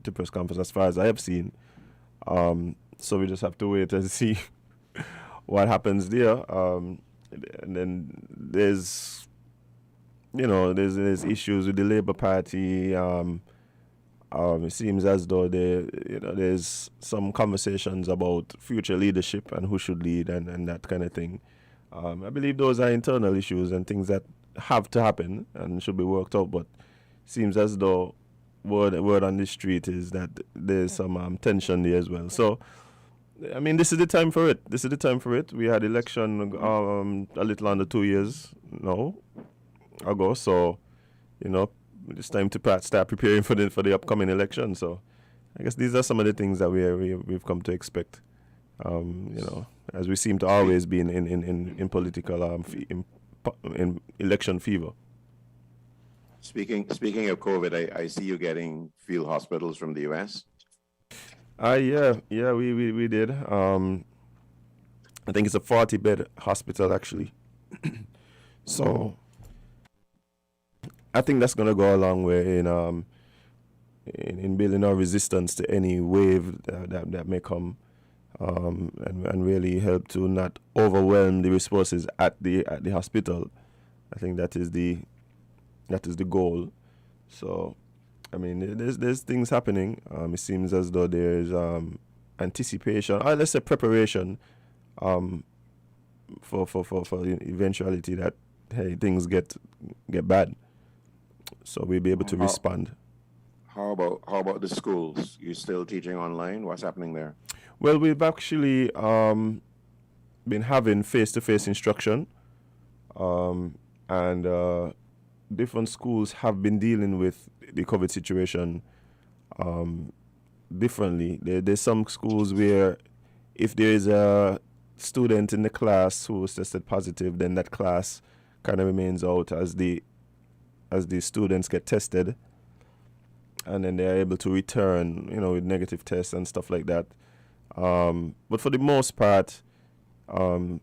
to press conference as far as I have seen. So we just have to wait and see what happens there. And then there's issues with the Labour Party. It seems as though there's some conversations about future leadership and who should lead and that kind of thing. I believe those are internal issues and things that have to happen and should be worked out. But seems as though word on the street is that there's some tension there as well. So, I mean, this is the time for it. This is the time for it. We had election a little under 2 years now ago. So, it's time to start preparing for the upcoming election. So, I guess these are some of the things that we've come to expect. As we seem to always be in political in election fever. Speaking of COVID, I see you getting field hospitals from the U.S. Yeah, we did. I think it's a 40-bed hospital actually. So I think that's gonna go a long way in building our resistance to any wave that may come, and really help to not overwhelm the resources at the hospital. I think that is the goal. So, I mean, there's things happening. It seems as though there's anticipation, or let's say preparation, for the eventuality that things get bad. So we'll be able to respond. How about the schools? You still teaching online? What's happening there? Well, we've actually been having face-to-face instruction, and different schools have been dealing with the COVID situation differently. There's some schools where if there is a student in the class who was tested positive, then that class kind of remains out as the students get tested, and then they are able to return, with negative tests and stuff like that. But for the most part,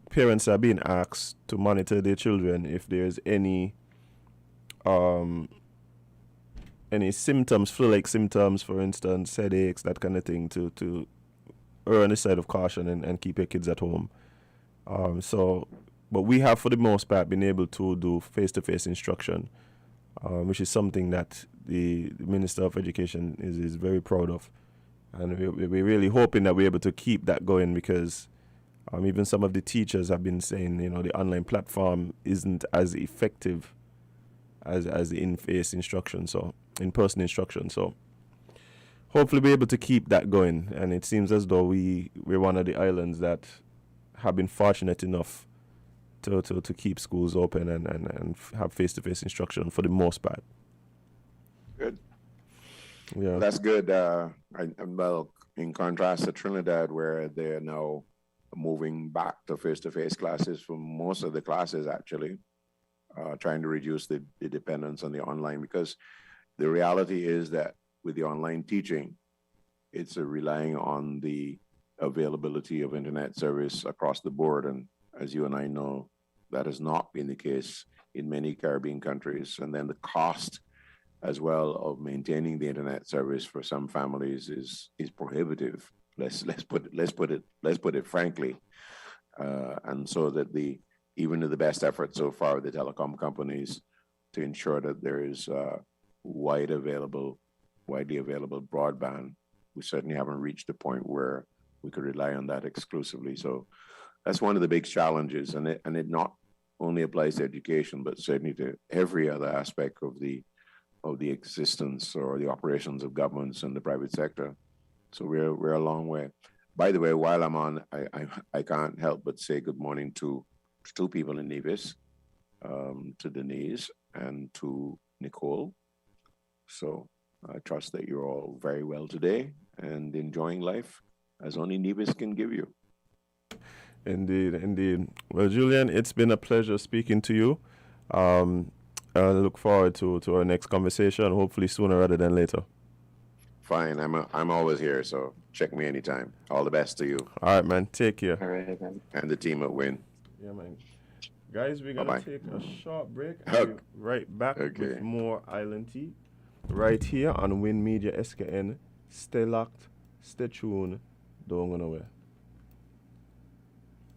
parents are being asked to monitor their children if there's any symptoms, flu-like symptoms, for instance, headaches, that kind of thing, to err on the side of caution and keep your kids at home. But we have, for the most part, been able to do face-to-face instruction, which is something that the Minister of Education is very proud of. And we're really hoping that we're able to keep that going, because even some of the teachers have been saying, the online platform isn't as effective as the in-person instruction. So hopefully we're able to keep that going. And it seems as though we're one of the islands that have been fortunate enough to keep schools open and have face-to-face instruction for the most part. Good. Yeah. That's good. Well, in contrast to Trinidad, where they're now moving back to face-to-face classes for most of the classes, actually, trying to reduce the dependence on the online, because the reality is that with the online teaching, it's relying on the availability of internet service across the board. And as you and I know, that has not been the case in many Caribbean countries. And then the cost as well of maintaining the internet service for some families is prohibitive. Let's put it frankly. And so that even to the best effort so far of the telecom companies to ensure that there is widely available broadband, we certainly haven't reached the point where we could rely on that exclusively. So that's one of the big challenges, and it not only applies to education, but certainly to every other aspect of the existence or the operations of governments and the private sector. So we're a long way. By the way, while I'm on, I can't help but say good morning to two people in Nevis, to Denise and to Nicole. So I trust that you're all very well today and enjoying life as only Nevis can give you. Indeed. Well, Julian, it's been a pleasure speaking to you. I look forward to our next conversation, hopefully sooner rather than later. Fine, I'm always here, so check me anytime. All the best to you. All right, man. Take care. All right, man. And the team at Win. Yeah, man. Guys, we're going to take a short break. Hug. Right back Okay. with more Island Tea right here on Win Media SKN Stay locked, stay tuned, don't go nowhere.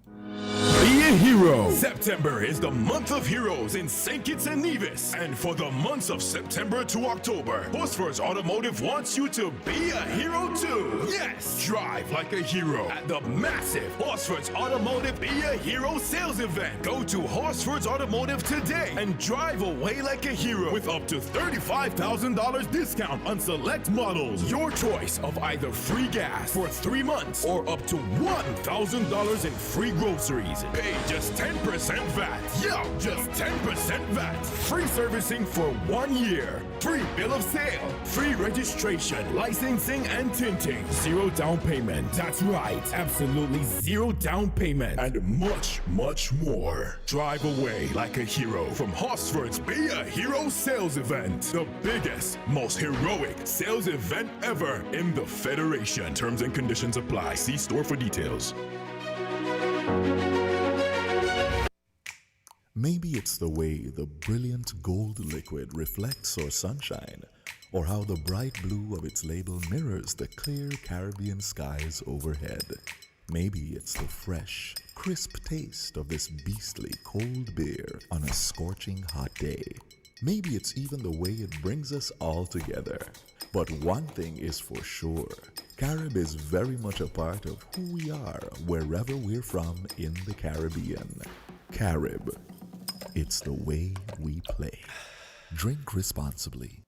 Be a hero. September is the month of heroes in St. Kitts and Nevis. And for the months of September to October, Hosford's Automotive wants you to be a hero too. Yes, drive like a hero at the massive Hosford's Automotive Be a Hero sales event. Go to Hosford's Automotive today and drive away like a hero with up to $35,000 discount on select models. Your choice of either free gas for 3 months or up to $1,000 in free groceries. Pay just 10% VAT. Yeah, just 10% VAT. Free servicing for 1 year. Free bill of sale. Free registration, licensing, and tinting. Zero down payment. That's right. Absolutely zero down payment. And much, much more. Drive away like a hero from Hosford's Be a Hero sales event. The biggest, most heroic sales event ever in the Federation. Terms and conditions apply. See store for details. Maybe it's the way the brilliant gold liquid reflects our sunshine, or how the bright blue of its label mirrors the clear Caribbean skies overhead. Maybe it's the fresh, crisp taste of this beastly cold beer on a scorching hot day. Maybe it's even the way it brings us all together. But one thing is for sure, Carib is very much a part of who we are wherever we're from in the Caribbean. Carib. It's the way we play. Drink responsibly.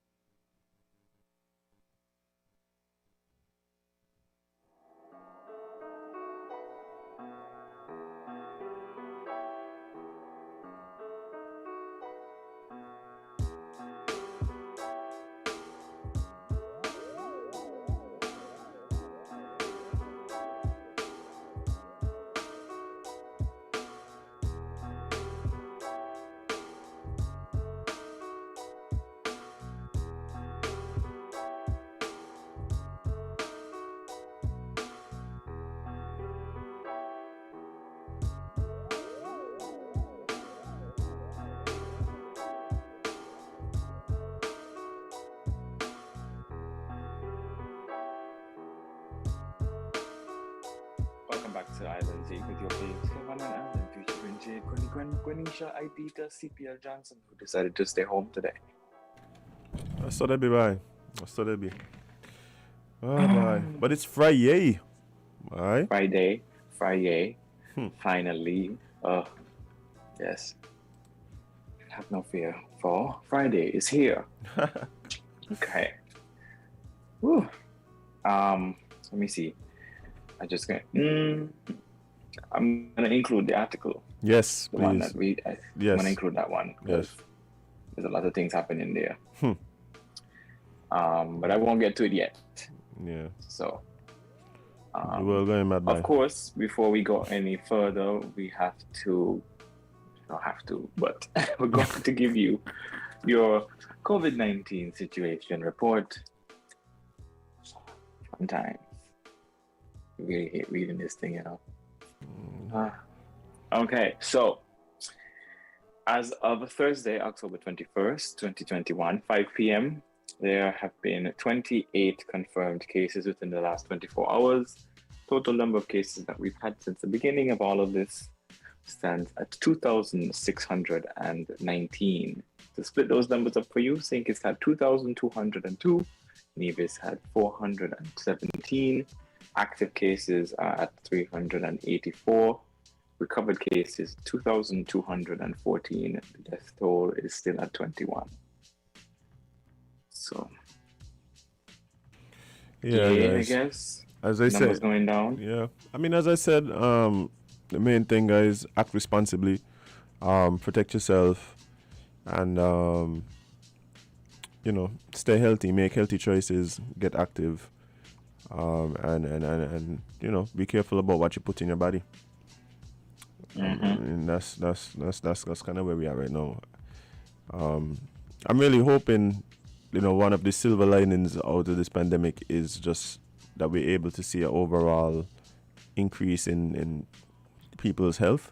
Welcome back to Island Jake with your faves Kevin and Allen, featuring Jade, Gwenisha, Ibita, CPL Johnson, who decided to stay home today. I saw that be bye. I saw that be. Oh my. But it's Friday. Alright. Friday. Finally. Yes. Have no fear, for Friday is here. Okay. Woo. Let me see. I'm gonna include the article. Yes, The please. one that Yes. I'm gonna include that one. Yes. There's a lot of things happening there. But I won't get to it yet. Yeah. So We're going mad by. of course, before we go any further, we have to not have to, but we're going to give you your COVID-19 situation report. Sometimes you really hate reading this thing, you know. Okay, so as of Thursday, October 21st, 2021, 5 p.m., there have been 28 confirmed cases within the last 24 hours. Total number of cases that we've had since the beginning of all of this stands at 2,619. To split those numbers up for you, St. Kitts had 2,202, Nevis had 417, active cases are at 384, recovered cases 2,214, the death toll is still at 21. So, Yeah, I guys. guess. As I Numbers said, going down. yeah. I mean, as I said, the main thing, guys, act responsibly, protect yourself, and stay healthy, make healthy choices, get active, and be careful about what you put in your body. And that's kind of where we are right now. I'm really hoping, one of the silver linings out of this pandemic is just that we're able to see an overall increase in people's health.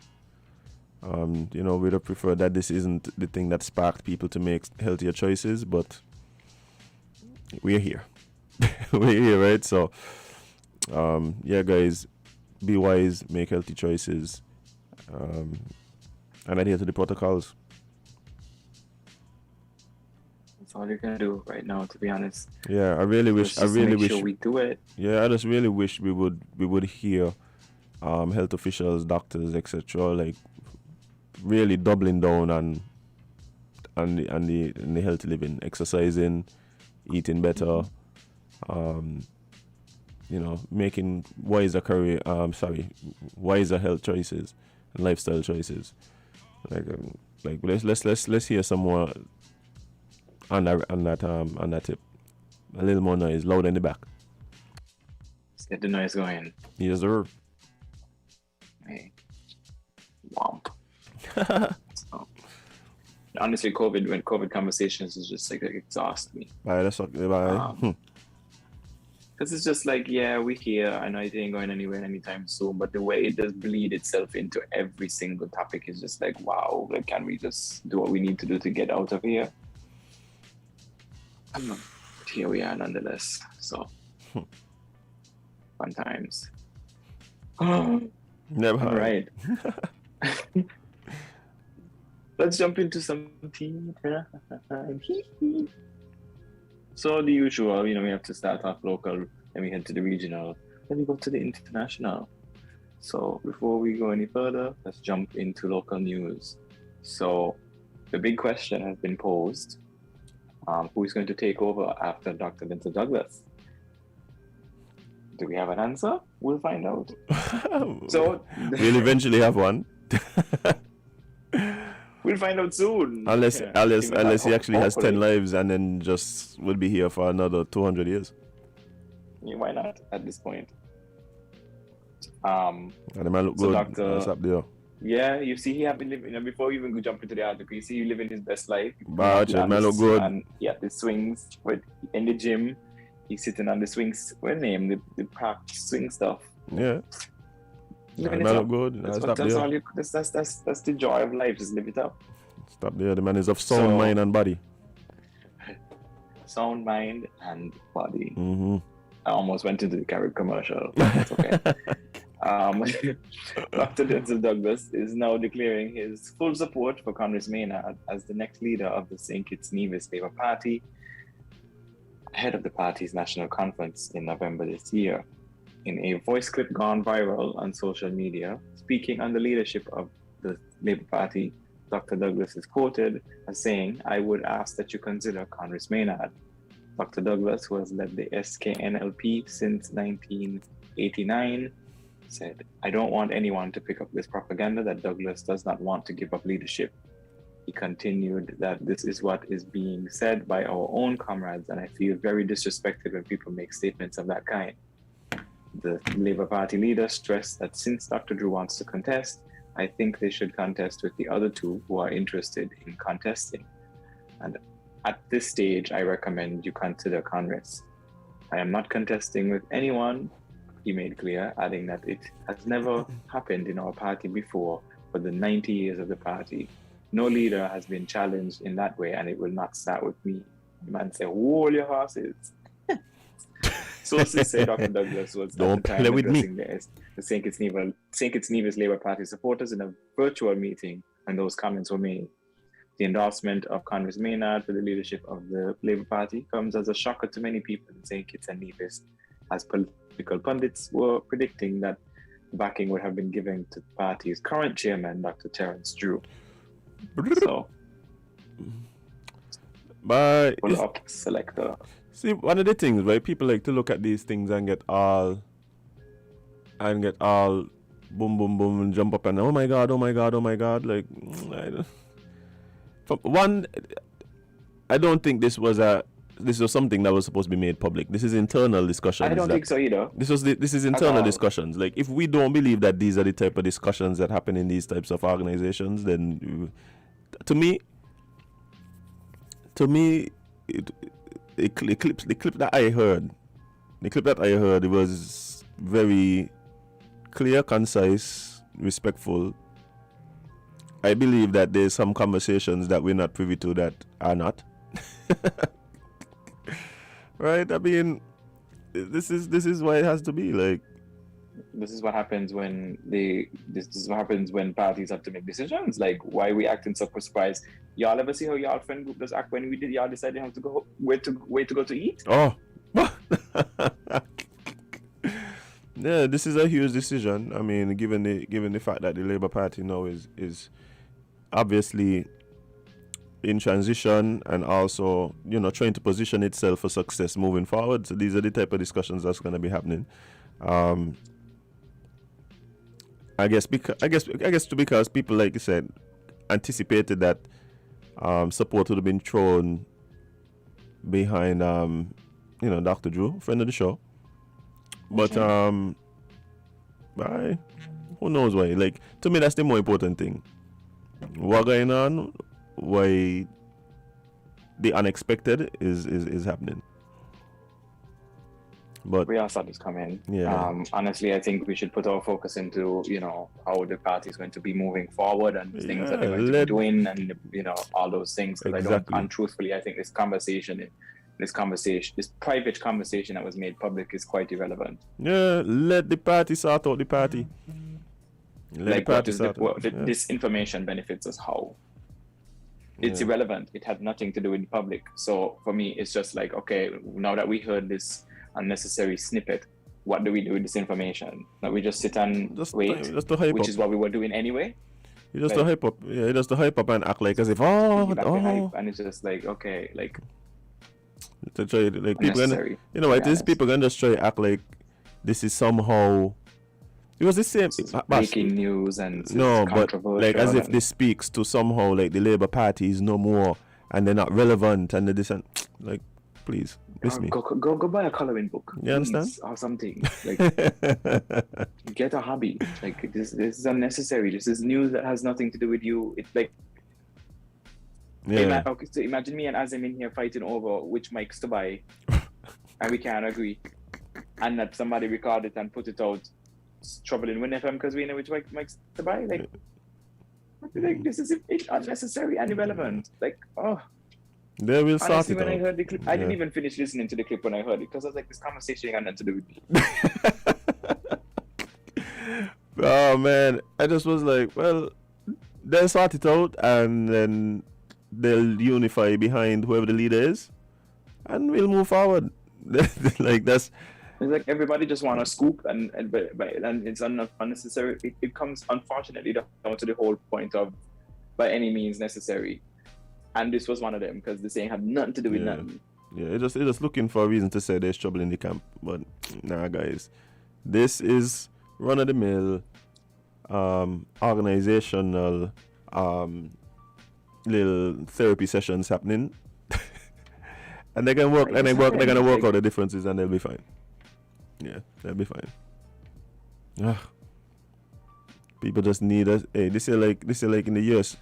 We'd have preferred that this isn't the thing that sparked people to make healthier choices, but we're here. we're here, right? So, yeah, guys, be wise, make healthy choices, and adhere to the protocols. That's all you can do right now, to be honest. Yeah, I really wish. Let's just make sure we do it. Yeah, I just really wish we would hear, health officials, doctors, etc. Like really doubling down on the healthy living, exercising, eating better, making wiser wiser health choices and lifestyle choices. Like let's hear some more on that tip. A little more noise, loud in the back. Let's get the noise going. Yes, sir. Hey, womp. So, honestly, when COVID conversations is just like exhaust me. Bye. Let's talk. Bye. Because it's just like, yeah, we're here. I know it ain't going anywhere anytime soon, but the way it does bleed itself into every single topic is just like, wow, like, can we just do what we need to do to get out of here? But here we are nonetheless. So, fun times. Never. All right. Let's jump into some tea time. So the usual, we have to start off local, then we head to the regional, then we go to the international. So before we go any further, let's jump into local news. So the big question has been posed. Who is going to take over after Dr. Vincent Douglas? Do we have an answer? We'll find out. So we'll eventually have one. We'll find out soon. Unless he actually has 10 lives and then just will be here for another 200 years. Yeah, why not at this point? And it might look so good. That's up there. Yeah, you see, he have been living. Before we even go jump into the article, you see, he living his best life. But it might look good. And yeah, the swings in the gym. He's sitting on the swings. What name? The park swing stuff. Yeah. Living it might look good. That's the joy of life. Just live it up. Stop there. The man is of sound mind and body. Sound mind and body. Mm-hmm. I almost went into the Carib commercial. That's okay. Dr. Denzel Douglas is now declaring his full support for Congress Maynard as the next leader of the St. Kitts Nevis Labour Party, ahead of the party's national conference in November this year. In a voice clip gone viral on social media, speaking on the leadership of the Labour Party, Dr. Douglas is quoted as saying, "I would ask that you consider Congress Maynard." Dr. Douglas, who has led the SKNLP since 1989, said, "I don't want anyone to pick up this propaganda that Douglas does not want to give up leadership." He continued that this is what is being said by our own comrades, and I feel very disrespected when people make statements of that kind. The Labour Party leader stressed that since Dr. Drew wants to contest, I think they should contest with the other two who are interested in contesting. And at this stage, I recommend you consider Congress. I am not contesting with anyone, he made clear, adding that it has never happened in our party before for the 90 years of the party. No leader has been challenged in that way, and it will not start with me. The man said, "Hold your horses." Sources say Dr. Douglas was Don't at the time play with me. addressing the St. Kitts Nevis Labour Party supporters in a virtual meeting when those comments were made. The endorsement of Congress Maynard for the leadership of the Labour Party comes as a shocker to many people in St. Kitts and Nevis, as political pundits were predicting that backing would have been given to the party's current chairman, Dr. Terence Drew. So, But pull up selector. see, one of the things, right? People like to look at these things and get all boom, boom, boom, and jump up and oh my god. Like, I don't think this was something that was supposed to be made public. This is internal discussions. I don't think so either. This is internal discussions. Like, if we don't believe that these are the type of discussions that happen in these types of organizations, then to me, the clip that I heard, it was very clear, concise, respectful. I believe that there's some conversations that we're not privy to that are not. Right? I mean, this is why it has to be like. This is what happens when this is what happens when parties have to make decisions. Like, why are we acting so surprised? Y'all ever see how y'all friend group does act when y'all decided how to go where to go to eat? Oh. Yeah, this is a huge decision. I mean, given the fact that the Labour Party now is obviously in transition and also, trying to position itself for success moving forward. So these are the type of discussions that's going to be happening. I guess because people, like you said, anticipated that support would have been thrown behind Dr. Drew, friend of the show. But who knows why? Like, to me, that's the more important thing. What going on? Why the unexpected is happening? But we all saw this coming. Yeah. Honestly, I think we should put our focus into, how the party is going to be moving forward and things that they're going to be doing and, all those things. Because Exactly. untruthfully, I think this private conversation that was made public is quite irrelevant. Yeah, let the party sort out the party. This information benefits us how? It's irrelevant. It had nothing to do with the public. So for me, it's just like, okay, now that we heard this unnecessary snippet, what do we do with this information? Now we just sit and wait, which is what we were doing anyway. You just to hype up. Yeah, just to hype up and act like as if hype, and it's just like, okay, like to try, like people gonna, it is people gonna just try to act like this is somehow. It was the same. Breaking news and but like as if this speaks to somehow like the Labour Party is no more and they're not relevant and this and like, please miss me. Go buy a coloring book. You understand? Or something. Like get a hobby. Like this is unnecessary. This is news that has nothing to do with you. It's like so imagine me and Azim in here fighting over which mics to buy, and we can't agree, and that somebody record it and put it out. Troubling Win FM because we know which mics to buy. Like this is unnecessary and irrelevant. Like, they will start it when out. I heard the clip, I didn't even finish listening to the clip when I heard it because I was like, this conversation ain't got nothing to do with me. Oh man, I just was like, well, they'll sort it out and then they'll unify behind whoever the leader is, and we'll move forward. Like that's. It's like everybody just want a scoop, and it's unnecessary. It comes unfortunately down to the whole point of by any means necessary, and this was one of them because this ain't had nothing to do with nothing. Yeah, it just looking for a reason to say there's trouble in the camp, but nah, guys, this is run of the mill, organizational, little therapy sessions happening, and they can work, and they're gonna work out the differences, and they'll be fine. Yeah, they'll be fine. People just need us. Hey, this is like in the US.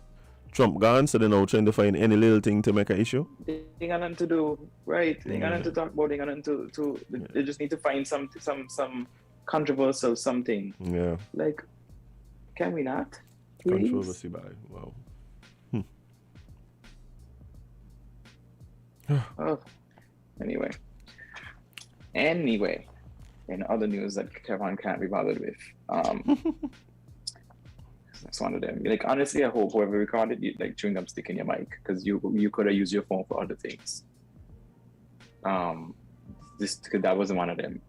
Trump gone, so they're now trying to find any little thing to make an issue. They ain't got nothing to do, right? They ain't got nothing to talk about. They ain't got nothing to. They just need to find some controversial something. Yeah. Like, can we not? Please? Controversy by wow. Anyway, in other news that Kevin can't be bothered with, that's one of them. Like honestly, I hope whoever recorded you like chewing gum stick in your mic because you could have used your phone for other things. That wasn't one of them.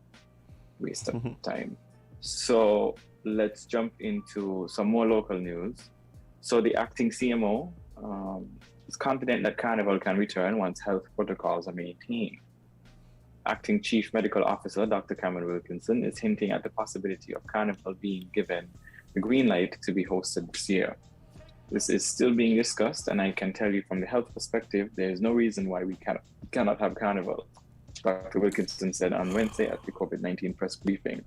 Waste of time. So let's jump into some more local news. So the acting CMO is confident that Carnival can return once health protocols are maintained. Acting Chief Medical Officer Dr. Cameron Wilkinson is hinting at the possibility of Carnival being given the green light to be hosted this year. This is still being discussed, and I can tell you from the health perspective, there is no reason why we cannot have Carnival, Dr. Wilkinson said on Wednesday at the COVID-19 press briefing.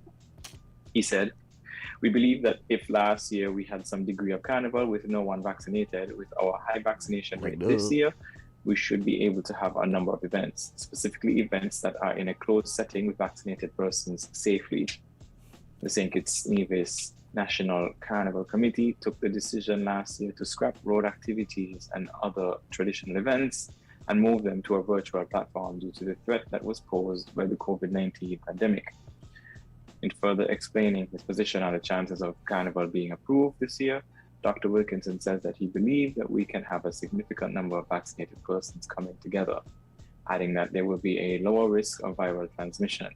He said, "We believe that if last year we had some degree of Carnival with no one vaccinated, with our high vaccination rate this year, we should be able to have a number of events, specifically events that are in a closed setting with vaccinated persons safely." The St. Kitts Nevis National Carnival Committee took the decision last year to scrap road activities and other traditional events and move them to a virtual platform due to the threat that was posed by the COVID-19 pandemic. In further explaining his position on the chances of Carnival being approved this year, Dr. Wilkinson says that he believes that we can have a significant number of vaccinated persons coming together, adding that there will be a lower risk of viral transmission.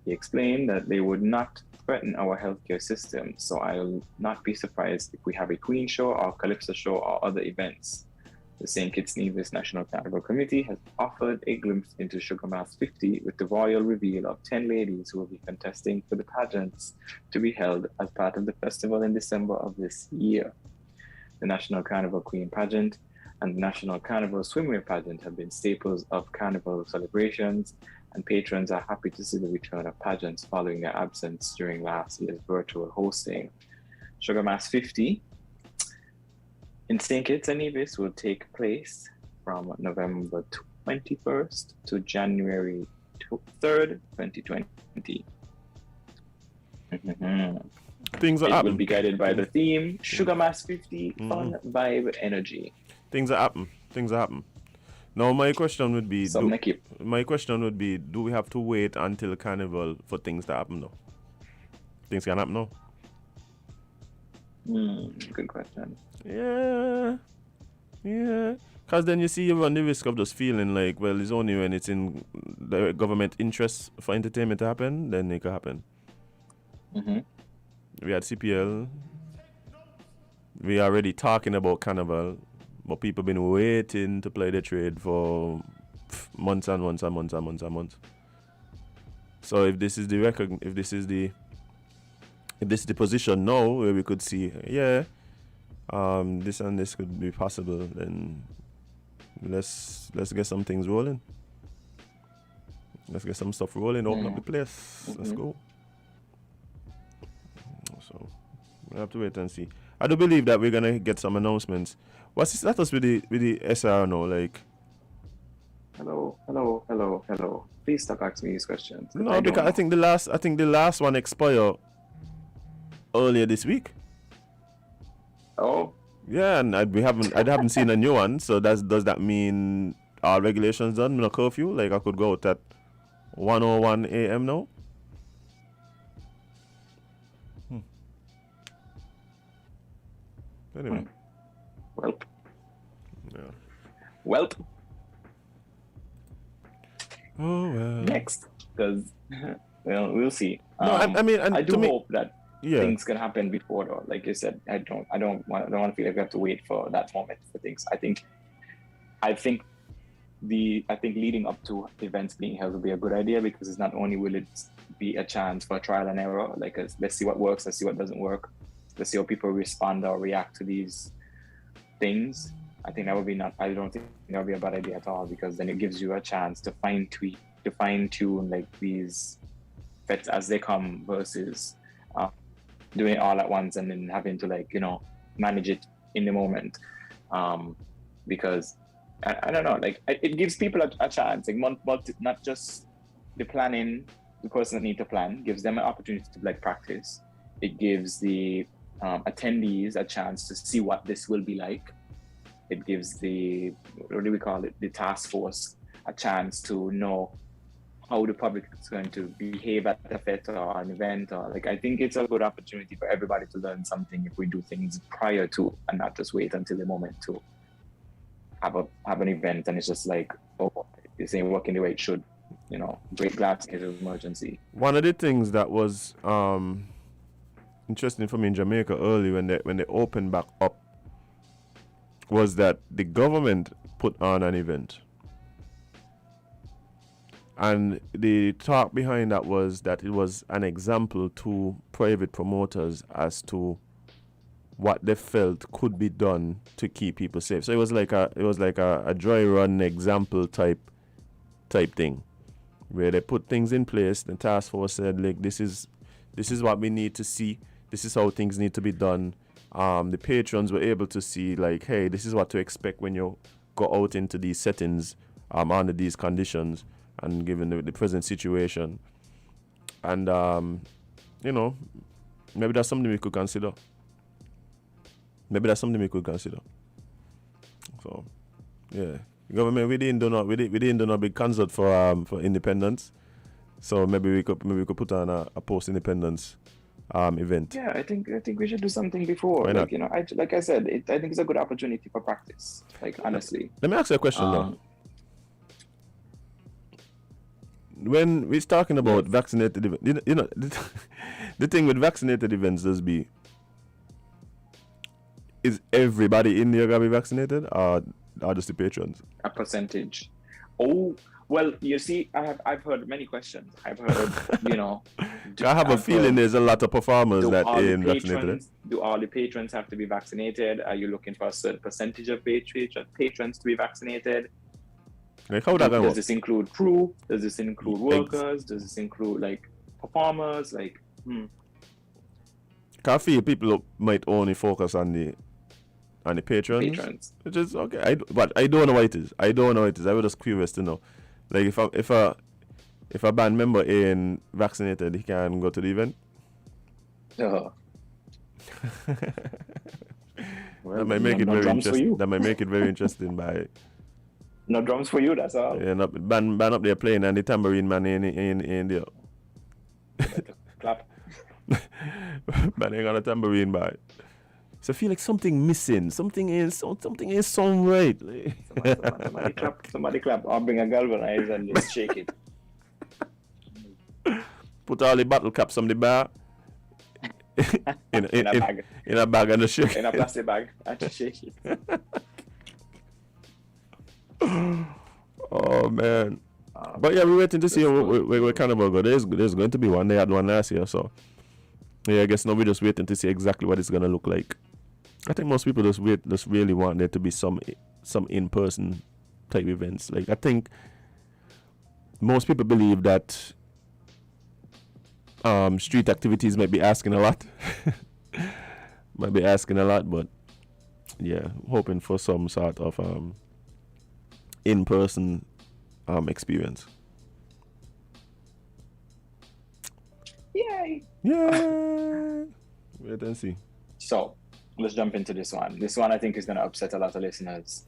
He explained that they would not threaten our healthcare system, so I'll not be surprised if we have a Queen show or Calypso show or other events. The St. Kitts Nevis National Carnival Committee has offered a glimpse into Sugar Mass 50 with the royal reveal of 10 ladies who will be contesting for the pageants to be held as part of the festival in December of this year. The National Carnival Queen pageant and the National Carnival Swimwear pageant have been staples of carnival celebrations, and patrons are happy to see the return of pageants following their absence during last year's virtual hosting. Sugar Mass 50 in St. Kitts and Nevis will take place from November 21st to January 3rd, 2020. Things are It happening. will be guided by the theme Sugar Mass 50 Fun Vibe Energy. Things are happening. Things are happening. Now my question would be do we have to wait until Carnival for things to happen now? Things can happen now. Good question. Yeah. Because then you see you run the risk of just feeling like, well, it's only when it's in the government interest for entertainment to happen, then it can happen. We had CPL. We are already talking about Carnival, but people been waiting to play the trade for months and months and months and months and months. So if this is the position now where we could see, this and this could be possible, then let's get some things rolling. Let's get some stuff rolling, open up the place. Let's go. So we have to wait and see. I do believe that we're gonna get some announcements. What's the status with the SR now? Like, Hello. Please stop asking me these questions. no, because I think the last one expired earlier this week. Oh. Yeah, and I haven't seen a new one. So does that mean our regulations done? No curfew? Like I could go out at 1:01 a.m. now? Anyway. Welp. Yeah. Welp. Oh well. Next, because well, we'll see. No, I mean, and I do hope that yeah. things can happen before, though. Like you said, I don't want to feel like we have to wait for that moment for things. I think leading up to events being held will be a good idea, because it's not only will it be a chance for trial and error, like let's see what works, let's see what doesn't work, let's see how people respond or react to these things. I think that would be I don't think that would be a bad idea at all, because then it gives you a chance to fine tune like these fets as they come, versus doing it all at once and then having to manage it in the moment. Because I don't know, like it gives people a chance, like not just the planning, the person that need to plan, gives them an opportunity to practice. It gives the attendees a chance to see what this will be like. It gives the task force a chance to know how the public is going to behave at a fete or an event, or I think it's a good opportunity for everybody to learn something if we do things prior to, and not just wait until the moment to have an event and it's just like, oh, this ain't working the way it should, break glass in case of emergency. One of the things that was interesting for me in Jamaica early when they opened back up was that the government put on an event. And the talk behind that was that it was an example to private promoters as to what they felt could be done to keep people safe. So it was like a dry run example type thing, where they put things in place. The task force said, like, this is what we need to see. This is how things need to be done. The patrons were able to see, like, hey, this is what to expect when you go out into these settings under these conditions, and given the present situation. And, maybe that's something we could consider. So, yeah. Government, we didn't do no big concert for independence. So maybe we could put on a post independence event. Yeah, I think we should do something before. Why not? Like, you know, like I said, I think it's a good opportunity for practice. Like, honestly. Let me ask you a question though. When we're talking about vaccinated events, you know the thing with vaccinated events is everybody in there gonna be vaccinated or just the patrons? A percentage. Oh, well, you see, I've heard many questions. I've heard, you know. I have a feeling there's a lot of performers that all the ain't vaccinated. Do all the patrons have to be vaccinated? Are you looking for a certain percentage of patrons to be vaccinated? Like how that gonna Does work? this include crew? Does this include workers? Does this include like performers? Like, I feel people might only focus on the patrons. Which is okay. But I don't know what it is. I was just curious to know. Like if a band member ain't vaccinated, he can go to the event. Well, That might make it very interesting. That might make it very interesting. By no drums for you. That's all. yeah, band up there playing and the tambourine man in there. Clap. Band ain't got a tambourine by. So I feel like something missing. Something ain't sound right. Somebody clap. I'll bring a galvanize and just shake it. Put all the bottle caps on the bar. in a bag. In a bag and just shake. In a plastic bag and just shake it. Oh man. But yeah, we're waiting to see where Carnival go. There's going to be one. They had one last year, so yeah, I guess now we're just waiting to see exactly what it's gonna look like. I think most people just really want there to be some in-person type events. Like I think most people believe that street activities might be asking a lot. But yeah, hoping for some sort of in-person experience. Yay! Yeah. Wait and see. So let's jump into this one. This one I think is gonna upset a lot of listeners,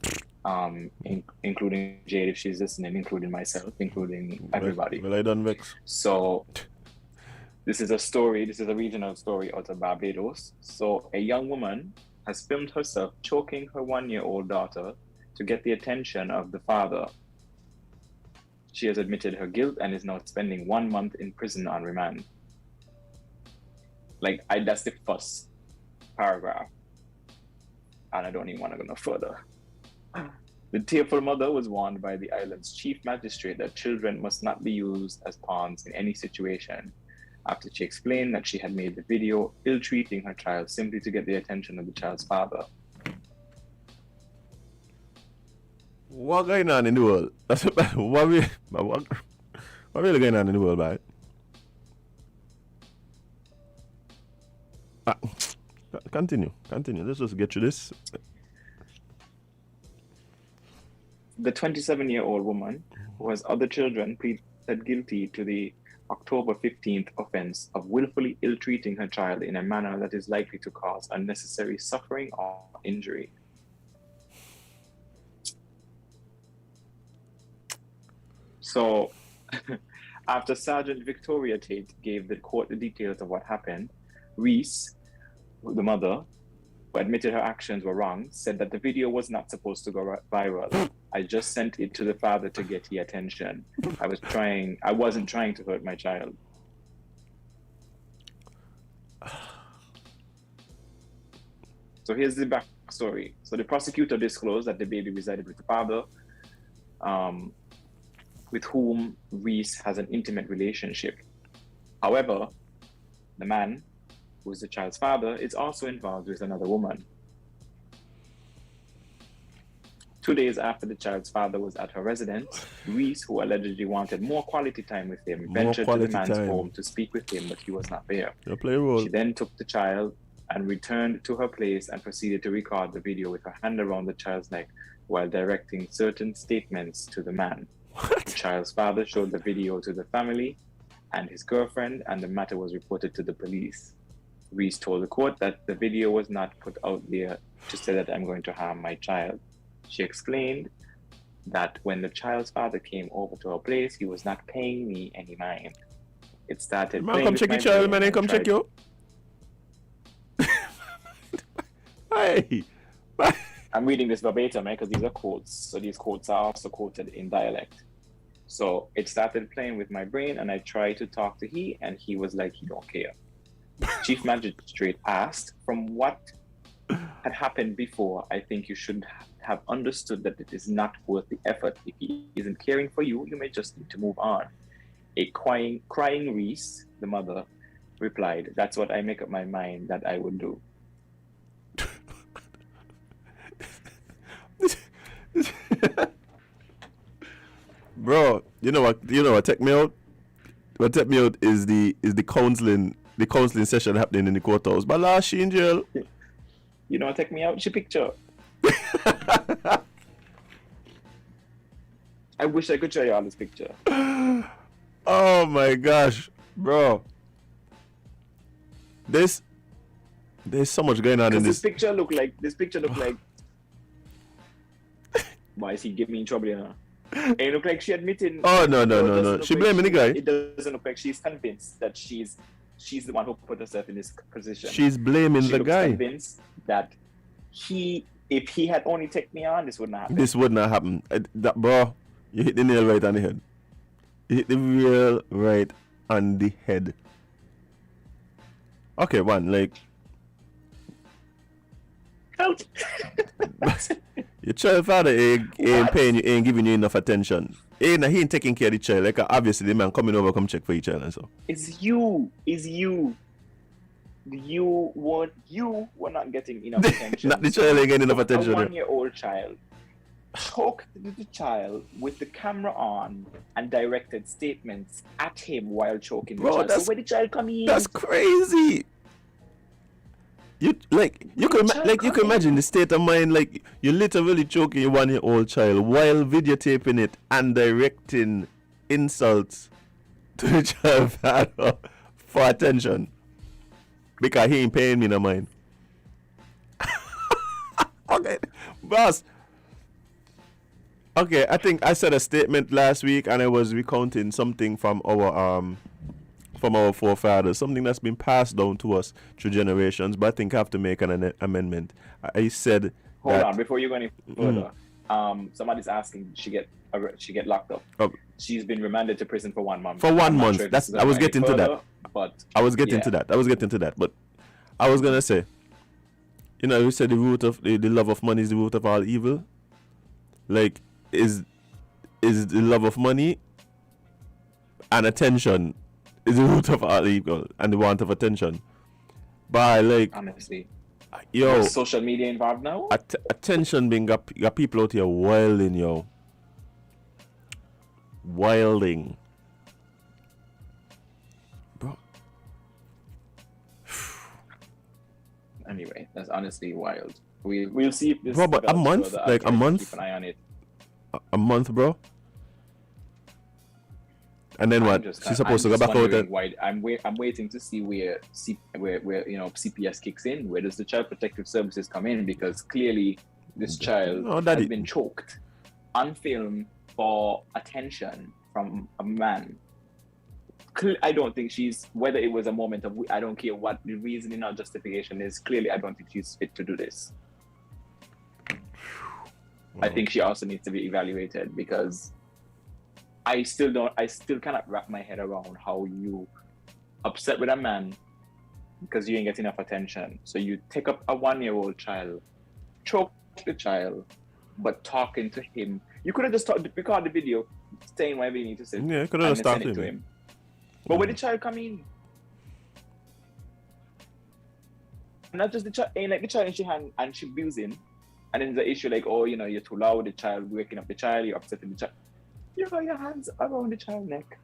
including Jade if she's listening, including myself, including everybody. Well, I done vex. So this is a regional story out of Barbados. So a young woman has filmed herself choking her 1-year-old daughter to get the attention of the father. She has admitted her guilt and is now spending 1 month in prison on remand. Like, that's the first paragraph. And I don't even want to go no further. The tearful mother was warned by the island's chief magistrate that children must not be used as pawns in any situation, after she explained that she had made the video ill-treating her child simply to get the attention of the child's father. What going on in the world? What really going on in the world, right? Continue. Let's just get to this. The 27-year-old woman, who has other children, pleaded guilty to the October 15th offense of willfully ill-treating her child in a manner that is likely to cause unnecessary suffering or injury. So, after Sergeant Victoria Tate gave the court the details of what happened, Reese, the mother, who admitted her actions were wrong, said that the video was not supposed to go viral. I just sent it to the father to get the attention. I wasn't trying to hurt my child. So here's the backstory. So the prosecutor disclosed that the baby resided with the father, with whom Reese has an intimate relationship. However, the man, who is the child's father, is also involved with another woman. 2 days after the child's father was at her residence, Reese, who allegedly wanted more quality time with him, ventured to the man's home to speak with him, but he was not there. She then took the child and returned to her place and proceeded to record the video with her hand around the child's neck while directing certain statements to the man. The child's father showed the video to the family and his girlfriend, and the matter was reported to the police. Reese told the court that the video was not put out there to say that I'm going to harm my child. She explained that when the child's father came over to our place, he was not paying me any mind. It started. Man, come check your child, man. Come check you. Hey. I'm reading this verbatim, because these are quotes. So these quotes are also quoted in dialect. So it started playing with my brain, and I tried to talk to he, and he was like, he don't care. Chief Magistrate asked, from what had happened before, I think you should have understood that it is not worth the effort. If he isn't caring for you, you may just need to move on. A crying Reese, the mother, replied, that's what I make up my mind that I would do. Bro, you know what take me out? What take me out is the counseling session happening in the courthouse. But last she in jail. You know what take me out? She picture. I wish I could show you all this picture. Oh my gosh, bro. There's so much going on in this picture look like why is he giving me in trouble, you know? It look like she admitting. Oh no. She blaming the guy. It doesn't look like she's convinced that she's the one who put herself in this position. She's blaming the guy. Convinced that if he had only taken me on, this would not happen. This would not happen. Bro, you hit the nail right on the head. You hit the real right on the head. Okay, one, like Help. your child father ain't paying you, ain't giving you enough attention. He ain't taking care of the child. Like obviously the man coming over come check for your child and so. It's you. You were not getting enough attention. Not the child ain't getting enough attention. A 1-year-old child choked the child with the camera on and directed statements at him while choking the child. So where the child come in? That's crazy. You can imagine the state of mind, like you're literally choking your 1-year-old child while videotaping it and directing insults to the child father for attention because he ain't paying me no mind. Okay, boss. Okay, I think I said a statement last week and I was recounting something from our forefathers, something that's been passed down to us through generations, but I think I have to make an amendment. I said Hold on, before you go any further, somebody's asking, she get locked up. Oh. She's been remanded to prison for 1 month. For 1 month. Sure I was getting to that. But I was getting to that. But I was gonna say, you said the root of the love of money is the root of all evil. Like, is the love of money and attention is the root of all evil and the want of attention. But like, honestly, there's social media involved now. Attention being got people out here wilding, wilding, bro. Anyway, that's honestly wild. We'll see if this. Bro, but a month, further. like a month. Keep an eye on it. A month, bro. And then what? She's supposed to go back out. I'm waiting to see where CPS kicks in. Where does the Child Protective Services come in? Because clearly this child has been choked on film for attention from a man. I don't think whether it was a moment of, I don't care what the reasoning or justification is, clearly I don't think she's fit to do this. I think she also needs to be evaluated, because I still cannot wrap my head around how you upset with a man because you ain't getting enough attention. So you take up a 1-year-old child, choke the child, but talking to him. You could have just record the video, saying whatever you need to say. Yeah, could have sent it to him. But where the child come in? Not just the child, ain't like the child in she hand and she abusing. And then the issue like, you're too loud, the child, waking up the child, you're upsetting the child. You got your hands around the child's neck.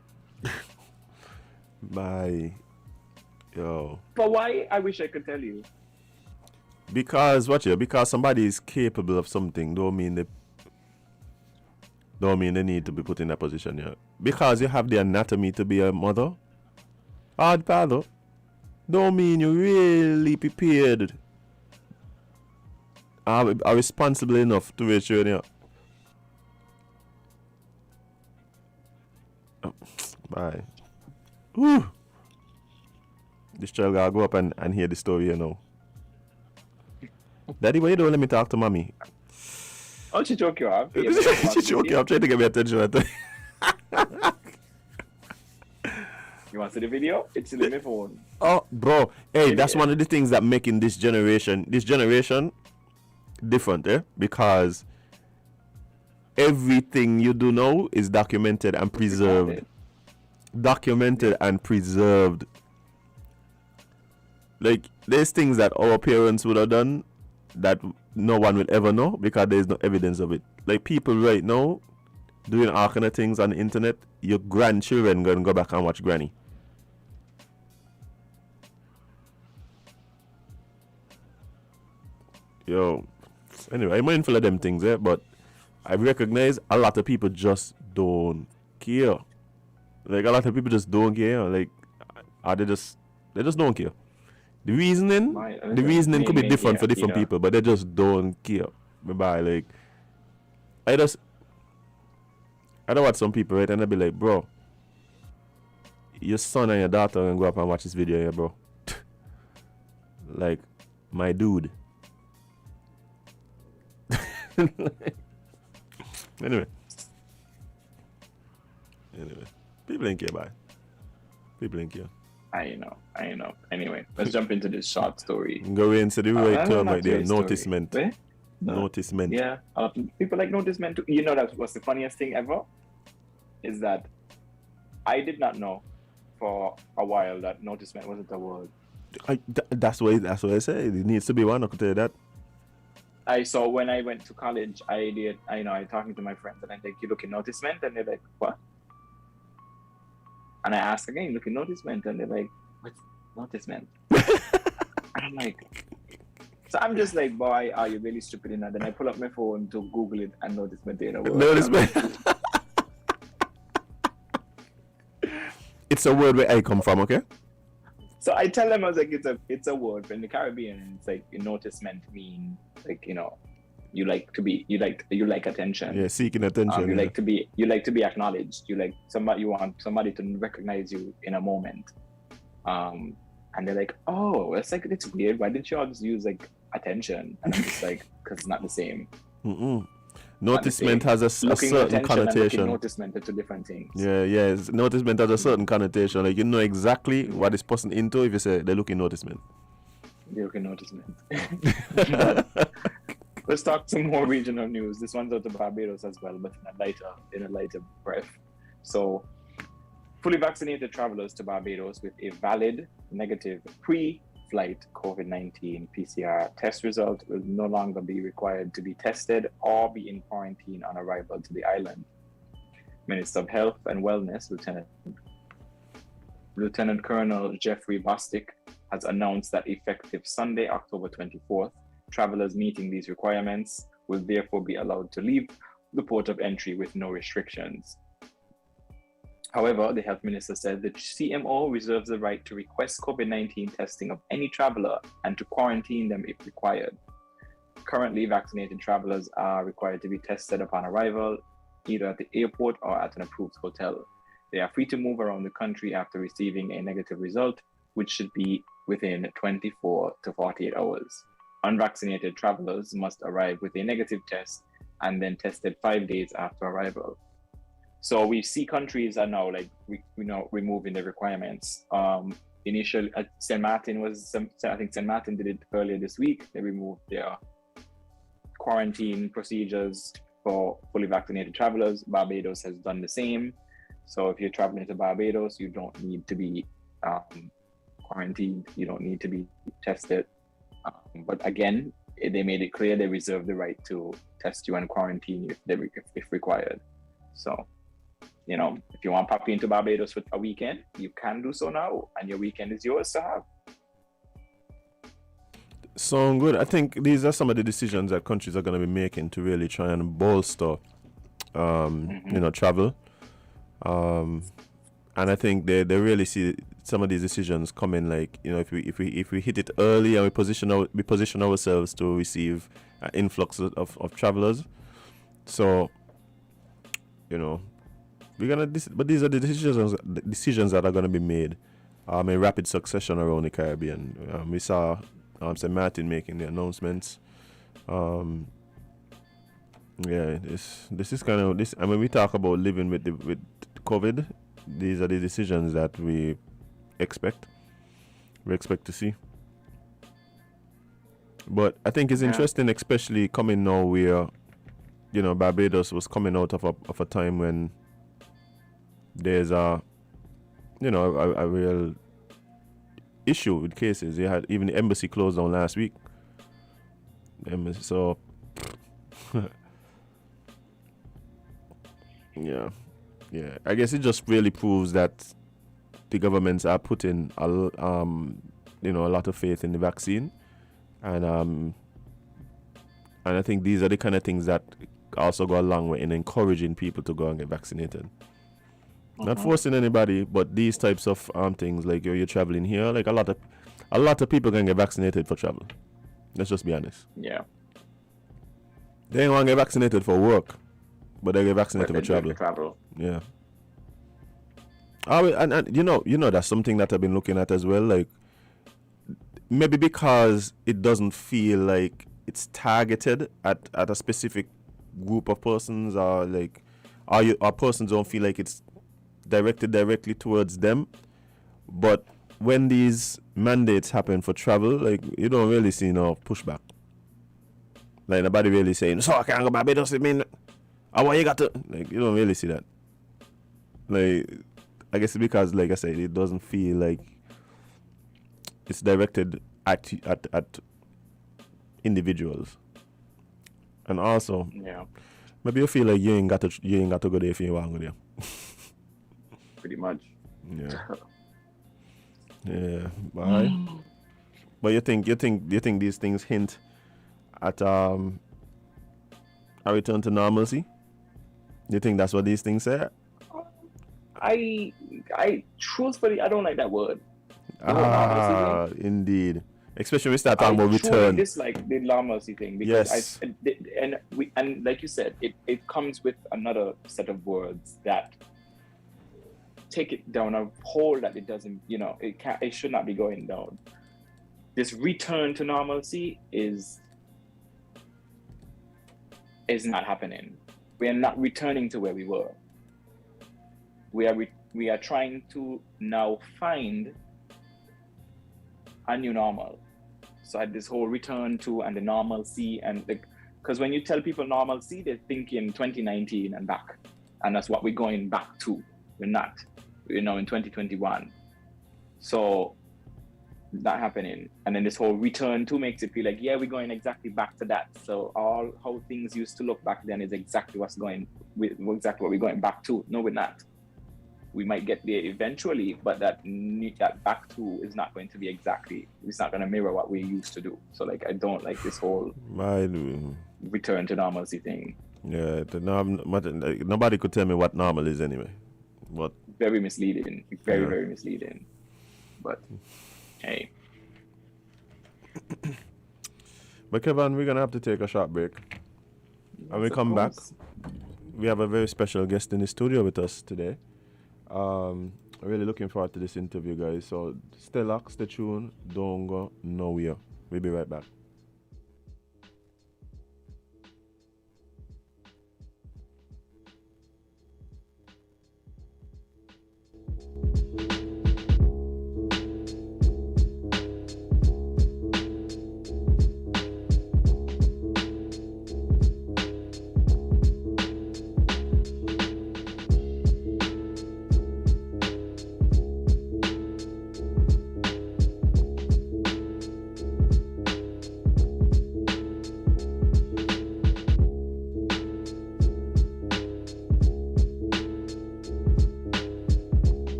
Bye. Yo. But why? I wish I could tell you. Because somebody is capable of something don't mean they need to be put in that position, yeah. Because you have the anatomy to be a mother or father don't mean you're really prepared are responsible enough to raise children. Bye. Whew. This child gotta go up and hear the story, you know. Daddy, why you don't let me talk to mommy? Oh, she choke you up. She choke you up, trying to get me attention. You want to see the video? It's in my phone. Oh, bro. Hey, that's one of the things that making this generation different, Because everything you do now is documented and preserved. Like, there's things that our parents would have done that no one will ever know because there's no evidence of it. Like, people right now doing all kind of things on the internet, your grandchildren gonna go back and watch Granny. Yo, anyway, I'm mindful of them things, but I recognize a lot of people just don't care. Like, a lot of people just don't care. Like, they just don't care. The reasoning could be different for different people, but they just don't care. Bye. Like, I know what some people, right? And they'll be like, bro, your son and your daughter are gonna go up and watch this video here, bro. Like, my dude. Anyway, people ain't care, bye. People ain't care. I know. Anyway, let's jump into this short story. Go into the right term right there. Noticement. Noticement. Yeah, people like noticement too. You know, that was the funniest thing ever. Is that I did not know for a while that noticement wasn't a word. That's what I said. It needs to be one. I could tell you that. I saw when I went to college, I talking to my friends and I think you look in noticement and they're like, what? And I asked again, look in noticement, and they're like, what's noticement? And I'm like, so I'm just like, boy, are you really stupid enough? Then I pull up my phone to Google it and noticement ain't a word. Noticement. It's a word where I come from, okay? So I tell them, I was like, it's a word. But in the Caribbean, it's like noticement mean like, you know, you like attention. Yeah, seeking attention. You like to be acknowledged. You want somebody to recognize you in a moment. And they're like, oh, it's weird. Why didn't you all just use like attention? And I'm just like, because it's not the same. Noticement has a certain connotation. Noticement are two different things. Yeah. Noticement has a certain connotation. Like, you know exactly what this person into if you say they're looking noticement. They're looking noticement. Let's talk some more regional news. This one's out of Barbados as well, but in a lighter breath. So, fully vaccinated travelers to Barbados with a valid negative pre-flight COVID-19 PCR test result will no longer be required to be tested or be in quarantine on arrival to the island. Minister of Health and Wellness, Lieutenant Colonel Jeffrey Bostic, has announced that effective Sunday, October 24th, travelers meeting these requirements will therefore be allowed to leave the port of entry with no restrictions. However, the health minister said that CMO reserves the right to request COVID-19 testing of any traveler and to quarantine them if required. Currently, vaccinated travelers are required to be tested upon arrival, either at the airport or at an approved hotel. They are free to move around the country after receiving a negative result, which should be within 24 to 48 hours. Unvaccinated travelers must arrive with a negative test and then tested 5 days after arrival. So we see countries are now removing the requirements. Initially, St. Martin did it earlier this week. They removed their quarantine procedures for fully vaccinated travelers. Barbados has done the same. So if you're traveling to Barbados, you don't need to be quarantined. You don't need to be tested. But again, they made it clear they reserve the right to test you and quarantine if required. So, you know, if you want to pop into Barbados for a weekend, you can do so now, and your weekend is yours to have. So good. I think these are some of the decisions that countries are going to be making to really try and bolster, travel. And I think they really see some of these decisions coming. Like, you know, if we hit it early and we position ourselves to receive an influx of travelers. So, you know, but these are the decisions that are gonna be made, in rapid succession around the Caribbean. We saw, St. Martin making the announcements. Yeah, this is kind of this. And when we talk about living with COVID, these are the decisions that we expect to see. But I think it's interesting, especially coming now where, Barbados was coming out of a time when there's a real issue with cases. You had even the embassy closed down last week. So yeah. I guess it just really proves that the governments are putting a lot of faith in the vaccine, and I think these are the kind of things that also go a long way in encouraging people to go and get vaccinated. Not forcing anybody, but these types of things, like you're traveling here, like a lot of people can get vaccinated for travel. Let's just be honest. Yeah. They ain't want to get vaccinated for work, but they get vaccinated for travel. Yeah. And you know that's something that I've been looking at as well. Like, maybe because it doesn't feel like it's targeted at a specific group of persons, or like, or persons don't feel like it's directed directly towards them. But when these mandates happen for travel, like, you don't really see no pushback. Like, nobody really saying, so I can't go Barbados, I mean, why you got to, like, you don't really see that. Like, I guess because, like I said, it doesn't feel like it's directed at individuals. And also, maybe you feel like you ain't got to go there if you want to go there. Pretty much. Yeah. But you think these things hint at a return to normalcy? You think that's what these things say? I truthfully, I don't like that word. Indeed. Especially when we start talking about I return. I dislike the normalcy thing because Yes. and like you said, it comes with another set of words that take it down a hole that it doesn't, it should not be going down. This return to normalcy is not happening. We are not returning to where we were. We are trying to now find a new normal. So this whole return to and the normalcy, and because when you tell people normalcy, they're thinking 2019 and back, and that's what we're going back to. We're not, in 2021. So that happening, and then this whole return to makes it feel like, we're going exactly back to that. So all how things used to look back then is exactly what we're going back to. No, we're not. We might get there eventually, but that back to is not going to be exactly. It's not going to mirror what we used to do. So I don't like this whole return to normalcy thing. Yeah, nobody could tell me what normal is anyway. What? Very misleading. Very misleading. But hey. But Kevin, we're gonna have to take a short break. When we come back, we have a very special guest in the studio with us today. Really looking forward to this interview, guys. So stay locked, stay tuned, don't go nowhere. We'll be right back.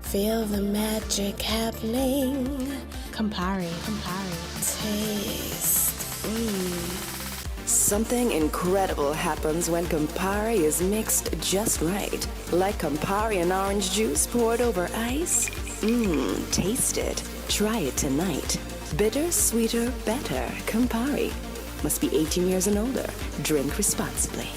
Feel the magic happening. Campari. Taste. Something incredible happens when Campari is mixed just right. Like Campari and orange juice poured over ice. Taste it. Try it tonight. Bitter, sweeter, better. Campari. Must be 18 years and older. Drink responsibly.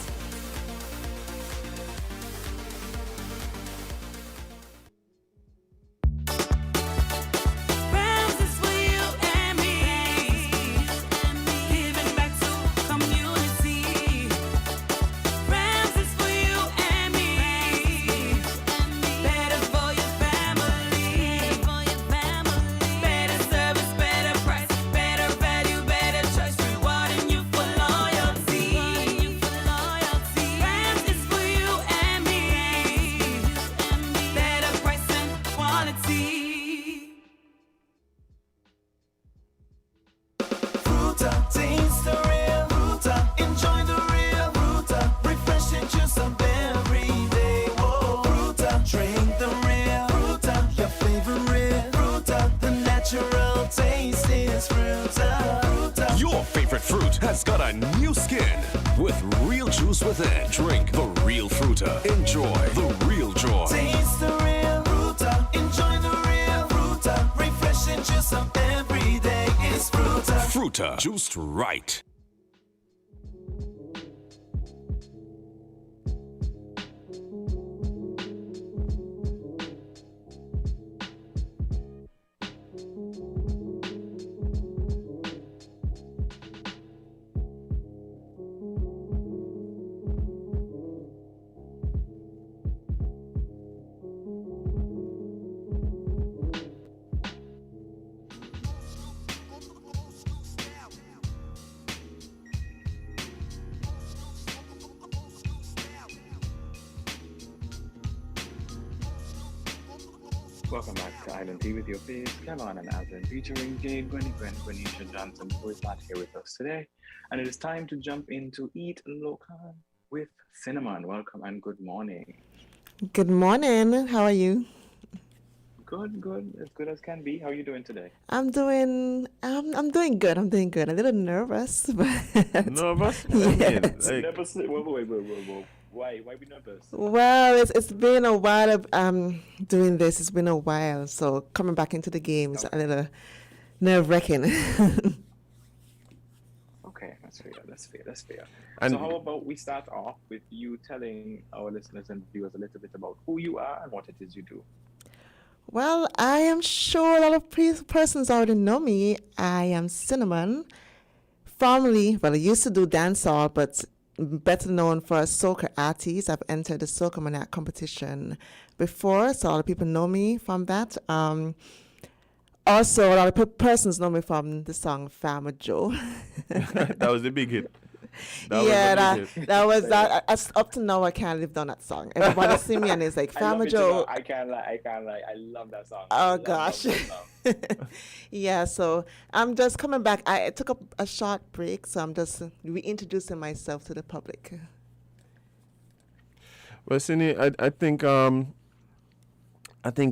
Your favorite fruit has got a new skin with real juice within. Drink the real Fruta. Enjoy the real joy. Taste the real Fruta. Enjoy the real Fruta. Refreshing juice of every day is Fruta. Fruta, juiced right. Welcome back to Island Tea with your faves, Cameron and Aslan, featuring Jade, Gwenisha Johnson, who is not here with us today. And it is time to jump into Eat Local with Cinnamon. Welcome and good morning. Good morning. How are you? Good, as good as can be. How are you doing today? I'm doing good. I'm doing good. A little nervous, but Nervous? Yes. Whoa. Why be nervous? Well, it's been a while of doing this. It's been a while, so coming back into the game is a little nerve-wracking. Okay, that's fair. And- so how about we start off with you telling our listeners and viewers a little bit about who you are and what it is you do. Well, I am sure a lot of persons already know me. I am Cinnamon. Formerly, I used to do dancehall, but better known for a soca artist. I've entered the Soca Monarch competition before, so a lot of people know me from that. Also, a lot of persons know me from the song Farmer Joe. That was the big hit. That was up to now I can't live down that song. Everybody see me and it's like Farmer Joe. I can't lie. I love that song. Oh gosh. Yeah, so I'm just coming back. I took a short break, so I'm just reintroducing myself to the public. Well, Cindy, I think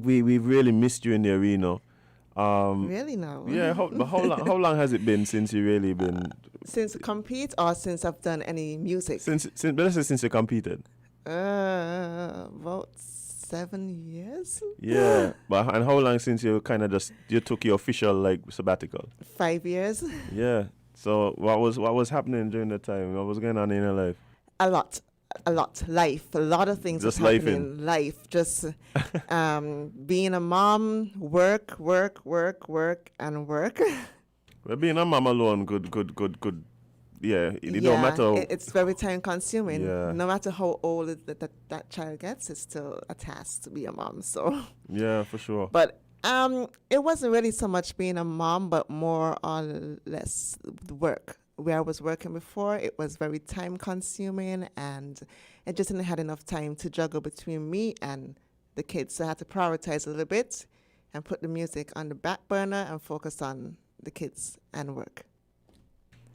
we really missed you in the arena. Really now? Yeah, how long has it been since you really been? Since compete or since I've done any music? Since let's say since you competed. About 7 years. Yeah, and how long since you kind of you took your official like sabbatical? 5 years. Yeah. So what was happening during the time? What was going on in your life? A lot. Life. A lot of things Just was happening in life. Just being a mom, work, and work. Well, being a mom alone, good. Yeah, it don't matter. It's very time consuming. Yeah. No matter how old that child gets, it's still a task to be a mom. So. Yeah, for sure. But it wasn't really so much being a mom, but more or less the work. Where I was working before, it was very time consuming, and I just didn't have enough time to juggle between me and the kids. So I had to prioritize a little bit and put the music on the back burner and focus on the kids and work.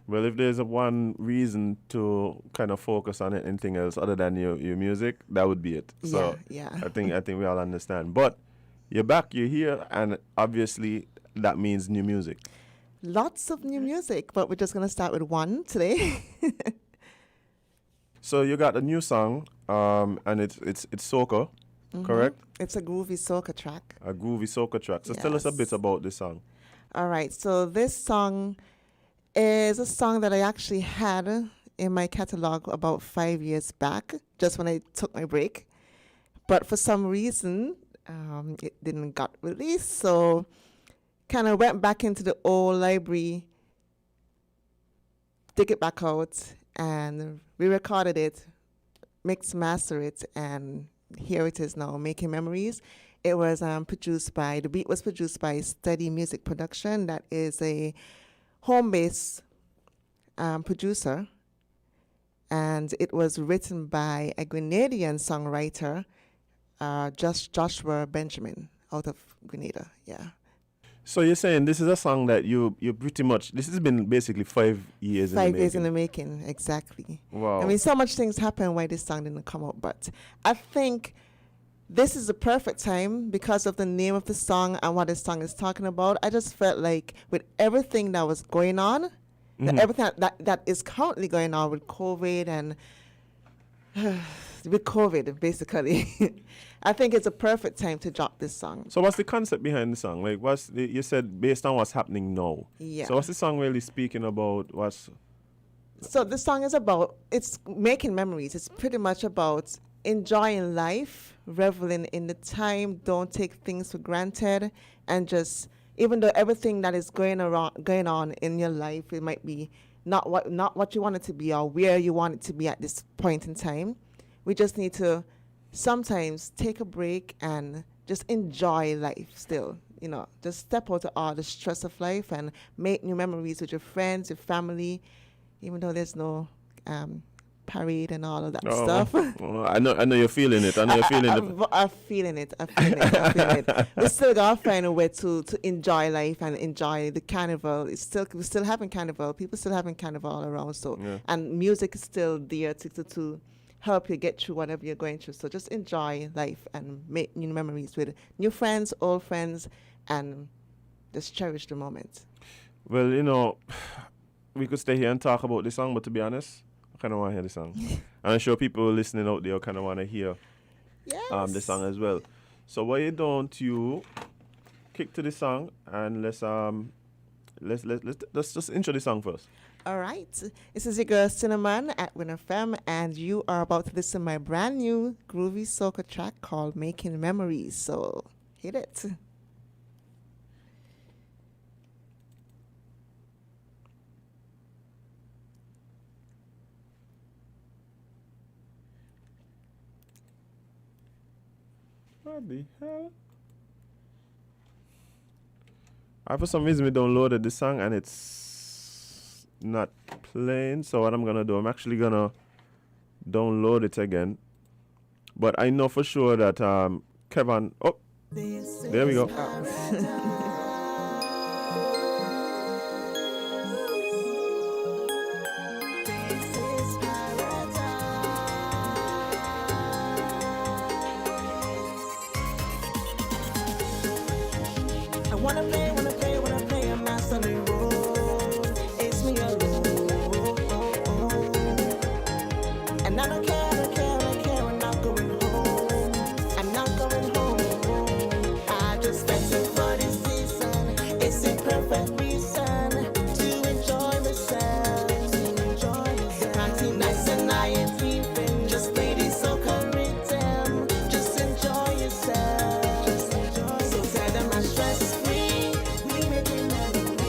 Well, if there's one reason to kind of focus on anything else other than your music, that would be it. So Yeah. I think we all understand. But you're back, you're here, and obviously that means new music. Lots of new music, but we're just going to start with one today. So you got a new song, and it's soca, correct? It's a groovy soca track. A groovy soca track. So tell us a Yes. bit about this song. All right, so this song is a song that I actually had in my catalog about 5 years back, just when I took my break. But for some reason, it didn't got released. So kind of went back into the old library, dig it back out, and re-recorded it, mix master it, and here it is now, Making Memories. It was the beat was produced by Steady Music Production. That is a home-based producer, and it was written by a Grenadian songwriter, Joshua Benjamin, out of Grenada. Yeah. So you're saying this is a song that you pretty much, this has been basically 5 years in the 5 years in making. the making, exactly. Wow. I mean, so much things happened why this song didn't come out, but I think this is the perfect time because of the name of the song and what this song is talking about. I just felt like with everything that was going on, everything that is currently going on with COVID and with COVID, basically, I think it's a perfect time to drop this song. So what's the concept behind the song? Like, you said based on what's happening now. Yeah. So what's the song really speaking about? So the song is about, it's making memories. It's pretty much about enjoying life, reveling in the time, don't take things for granted, and just, even though everything that is going on in your life, it might be not what you want it to be or where you want it to be at this point in time. We just need to sometimes take a break and just enjoy life still. You know, just step out of all the stress of life and make new memories with your friends, your family, even though there's no parade and all of that stuff. I know you're feeling it. I know you're feeling it. I'm feeling it. We still gotta find a way to enjoy life and enjoy the carnival. We're still having carnival. People still having carnival all around. So and music is still there to help you get through whatever you're going through. So just enjoy life and make new memories with new friends, old friends, and just cherish the moment. Well, you know, we could stay here and talk about this song, but to be honest, I kind of want to hear the song. And I'm sure people listening out there kind of want to hear the song as well. So why don't you kick to the song and let's just intro the song first. All right. This is your girl Cinnamon at Win FM, and you are about to listen to my brand new groovy soca track called Making Memories. So hit it. What the hell? For some reason we downloaded the song and it's not playing. So what I'm gonna do, I'm actually gonna download it again. But I know for sure that Kevin. Oh, there we go. Wanna play a master role. It's me alone. And I don't care, I'm not going home. I just waiting for this season. It's a perfect reason to enjoy myself. Party nice and I ain't leaving. Just play this soca rhythm. Just enjoy yourself. So tell them I'm stress free.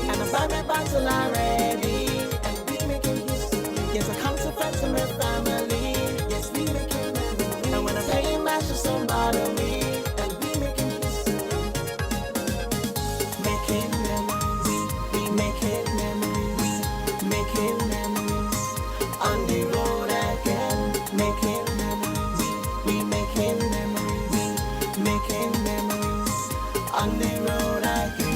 And I buy my bottle already. And we making history. Yes, I come to friends and my family. Yes, we making memories. And when I play match, just don't bother me. And we making history. Making memories. We making memories. Making memories. On the road again. Making memories. We making memories. Making memories. On the road again.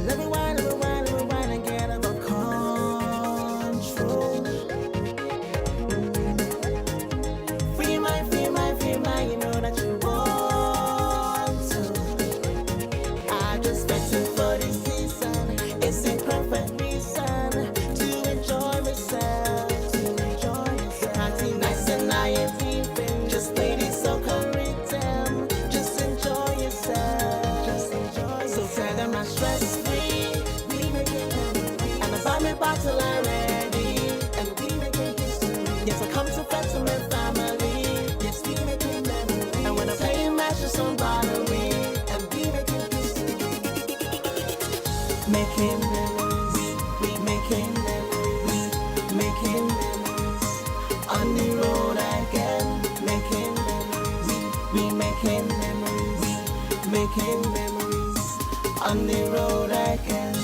Let me wine and get out of control. Free my, you know making memories. We making memories. Making memories. On the road again. Making memories. We making memories. Making memories. On the road again.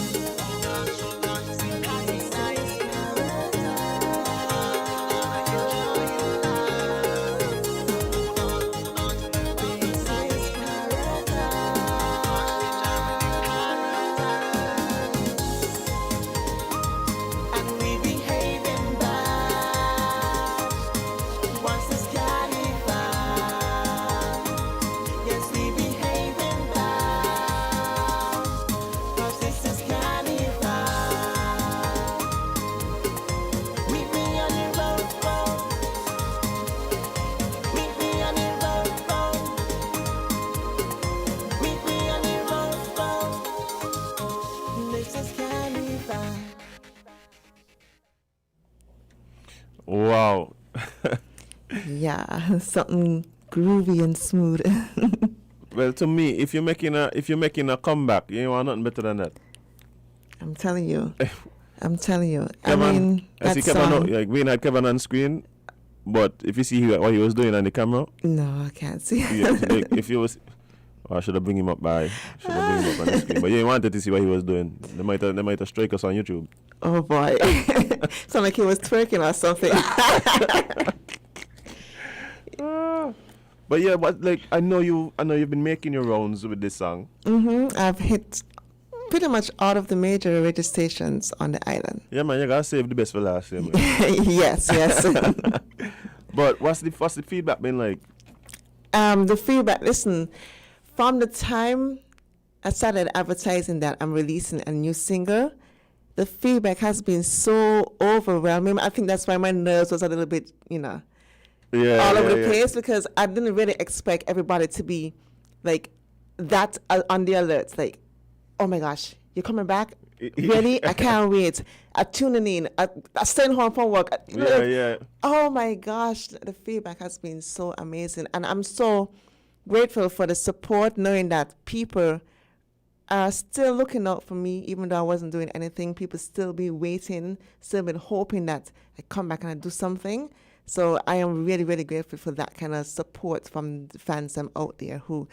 And we behaving bad. Once it's carnival. Yes, we behaving bad. 'Cause this is carnival. Meet me on the road, road. Meet me on the road, road. Meet me on the road, road. This is carnival. Wow. Yeah, something groovy and smooth. Well, to me, if you're making a comeback, you want nothing better than that. I'm telling you. I'm telling you. Kevin, I mean, I see that Kevin, song. like we had Kevin on screen, but if you see what he was doing on the camera, No, I can't see. like, if you was, I should have bring him up on the screen. But yeah, you wanted to see what he was doing. They might have strike us on YouTube. Oh boy. Sound like he was twerking or something. But yeah, but like I know you've been making your rounds with this song. I've hit pretty much all of the major radio stations on the island. Yeah, man, you gotta save the best for last. Yeah, man. Yes. But what's the feedback been like? The feedback, listen, from the time I started advertising that I'm releasing a new single, the feedback has been so overwhelming. I think that's why my nerves was a little bit, all over the place, because I didn't really expect everybody to be like that on the alerts. Like, oh my gosh, you're coming back? Really? I can't wait. I'm tuning in. I'm staying home from work. Yeah. Oh my gosh, the feedback has been so amazing. And I'm so grateful for the support, knowing that people are still looking out for me, even though I wasn't doing anything. People still be waiting, still been hoping that I come back and I do something. So I am really, really grateful for that kind of support from the fans out there who,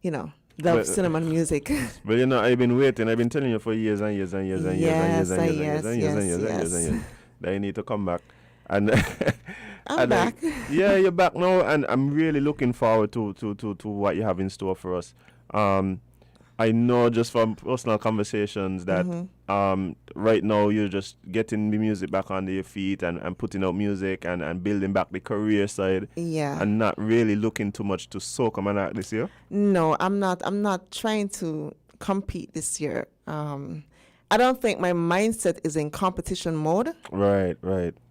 love cinema and music. But I've been waiting. I've been telling you for years and years and years and years and years and years that you need to come back. And I'm back. Yeah, you're back now, and I'm really looking forward to what you have in store for us. I know just from personal conversations that right now you're just getting the music back on your feet and putting out music and building back the career side. Yeah. And not really looking too much to soak on act this year. No, I'm not. I'm not trying to compete this year. I don't think my mindset is in competition mode. Right.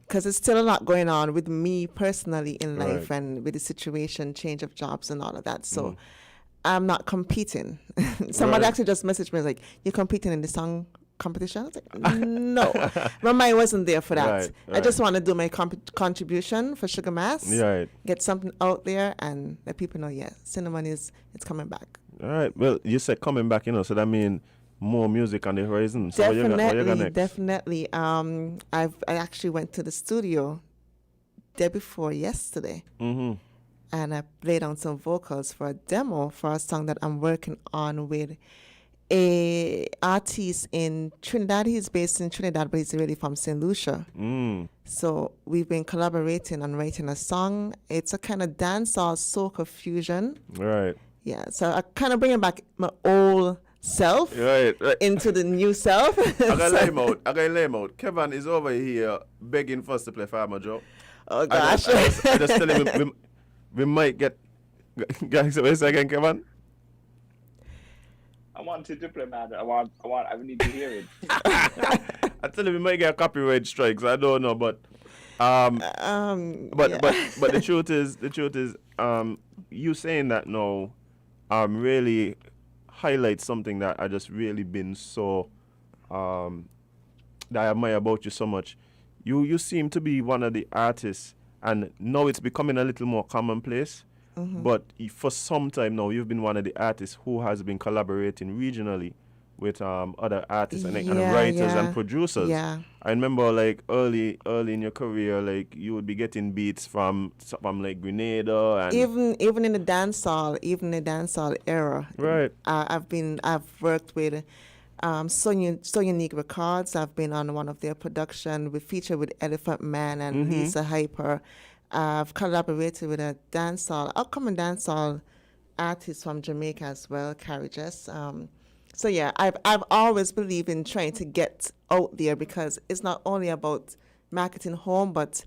Because there's still a lot going on with me personally in life and with the situation, change of jobs and all of that. So I'm not competing. Somebody actually just messaged me like, "You're competing in the song competition?" I was like, no. My mind wasn't there for that. Right. I just want to do my contribution for Sugar Mass, get something out there and let people know, Cinnamon it's coming back. All right. Well, you said coming back, so that means more music on the horizon. So Definitely. I actually went to the studio day before yesterday. And I played on some vocals for a demo for a song that I'm working on with a artist in Trinidad. He's based in Trinidad, but he's really from St. Lucia. So we've been collaborating on writing a song. It's a kind of dancehall soca fusion. Right. Yeah, so I kind of bringing back my old self into the new self. I got lay him out. Kevin is over here begging for us to play Farmer Joe. Oh gosh. I just tell him we might get guys again, Kevin. I wanted to play, man. I need to hear it. I tell him we might get copyright strikes. I don't know, but the truth is, you saying that now, really highlights something that I just really been so that I admire about you so much. You seem to be one of the artists, and now it's becoming a little more commonplace. But for some time now, you've been one of the artists who has been collaborating regionally with other artists and Yeah, writers yeah, and producers. yeah. I remember like early in your career, like you would be getting beats from like Grenada and Even in the dancehall era, right. I've worked with So Unique Records. I've been on one of their production. We featured with Elephant Man and Lisa Hyper. I've collaborated with a upcoming dancehall artist from Jamaica as well, Carrie Jess. So yeah, I've always believed in trying to get out there because it's not only about marketing home, but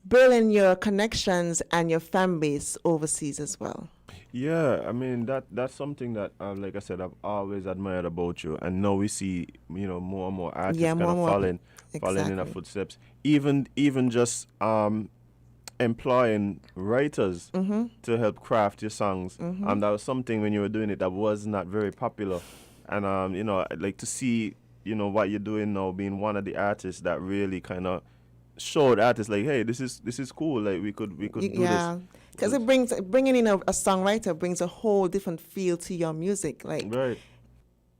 building your connections and your fan base overseas as well. Yeah, I mean that's something that, like I said, I've always admired about you, and now we see more and more artists Yeah, kind more of and more following in our exactly. footsteps. Even just employing writers to help craft your songs. That was something when you were doing it that was not very popular, and I'd like to see what you're doing now, being one of the artists that really kind of showed artists like, hey, this is cool. Like we could do Yeah, because this. bringing in a songwriter brings a whole different feel to your music. Like Right.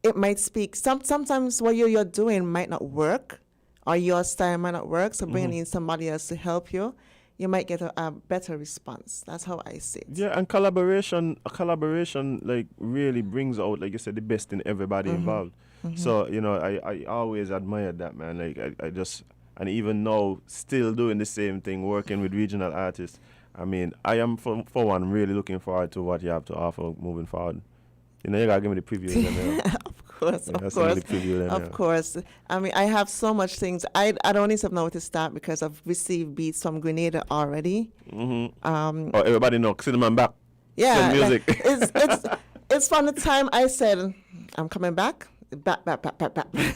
it might speak. Sometimes what you're doing might not work, or your style might not work. So bringing in somebody else to help you, you might get a better response. That's how I see it. Yeah, and a collaboration like really brings out, like you said, the best in everybody involved. So, I always admired that, man. Like I just, and even now still doing the same thing, working with regional artists. I mean, I am for one really looking forward to what you have to offer moving forward. You gotta give me the preview then. Of course, Yeah, of that's a really course, preview then, of yeah. course. I mean, I have so much things. I don't even know where to start because I've received beats from Grenada already. Oh, everybody know Cinnamon back. Yeah, Send like, music. it's from the time I said I'm coming back. Back.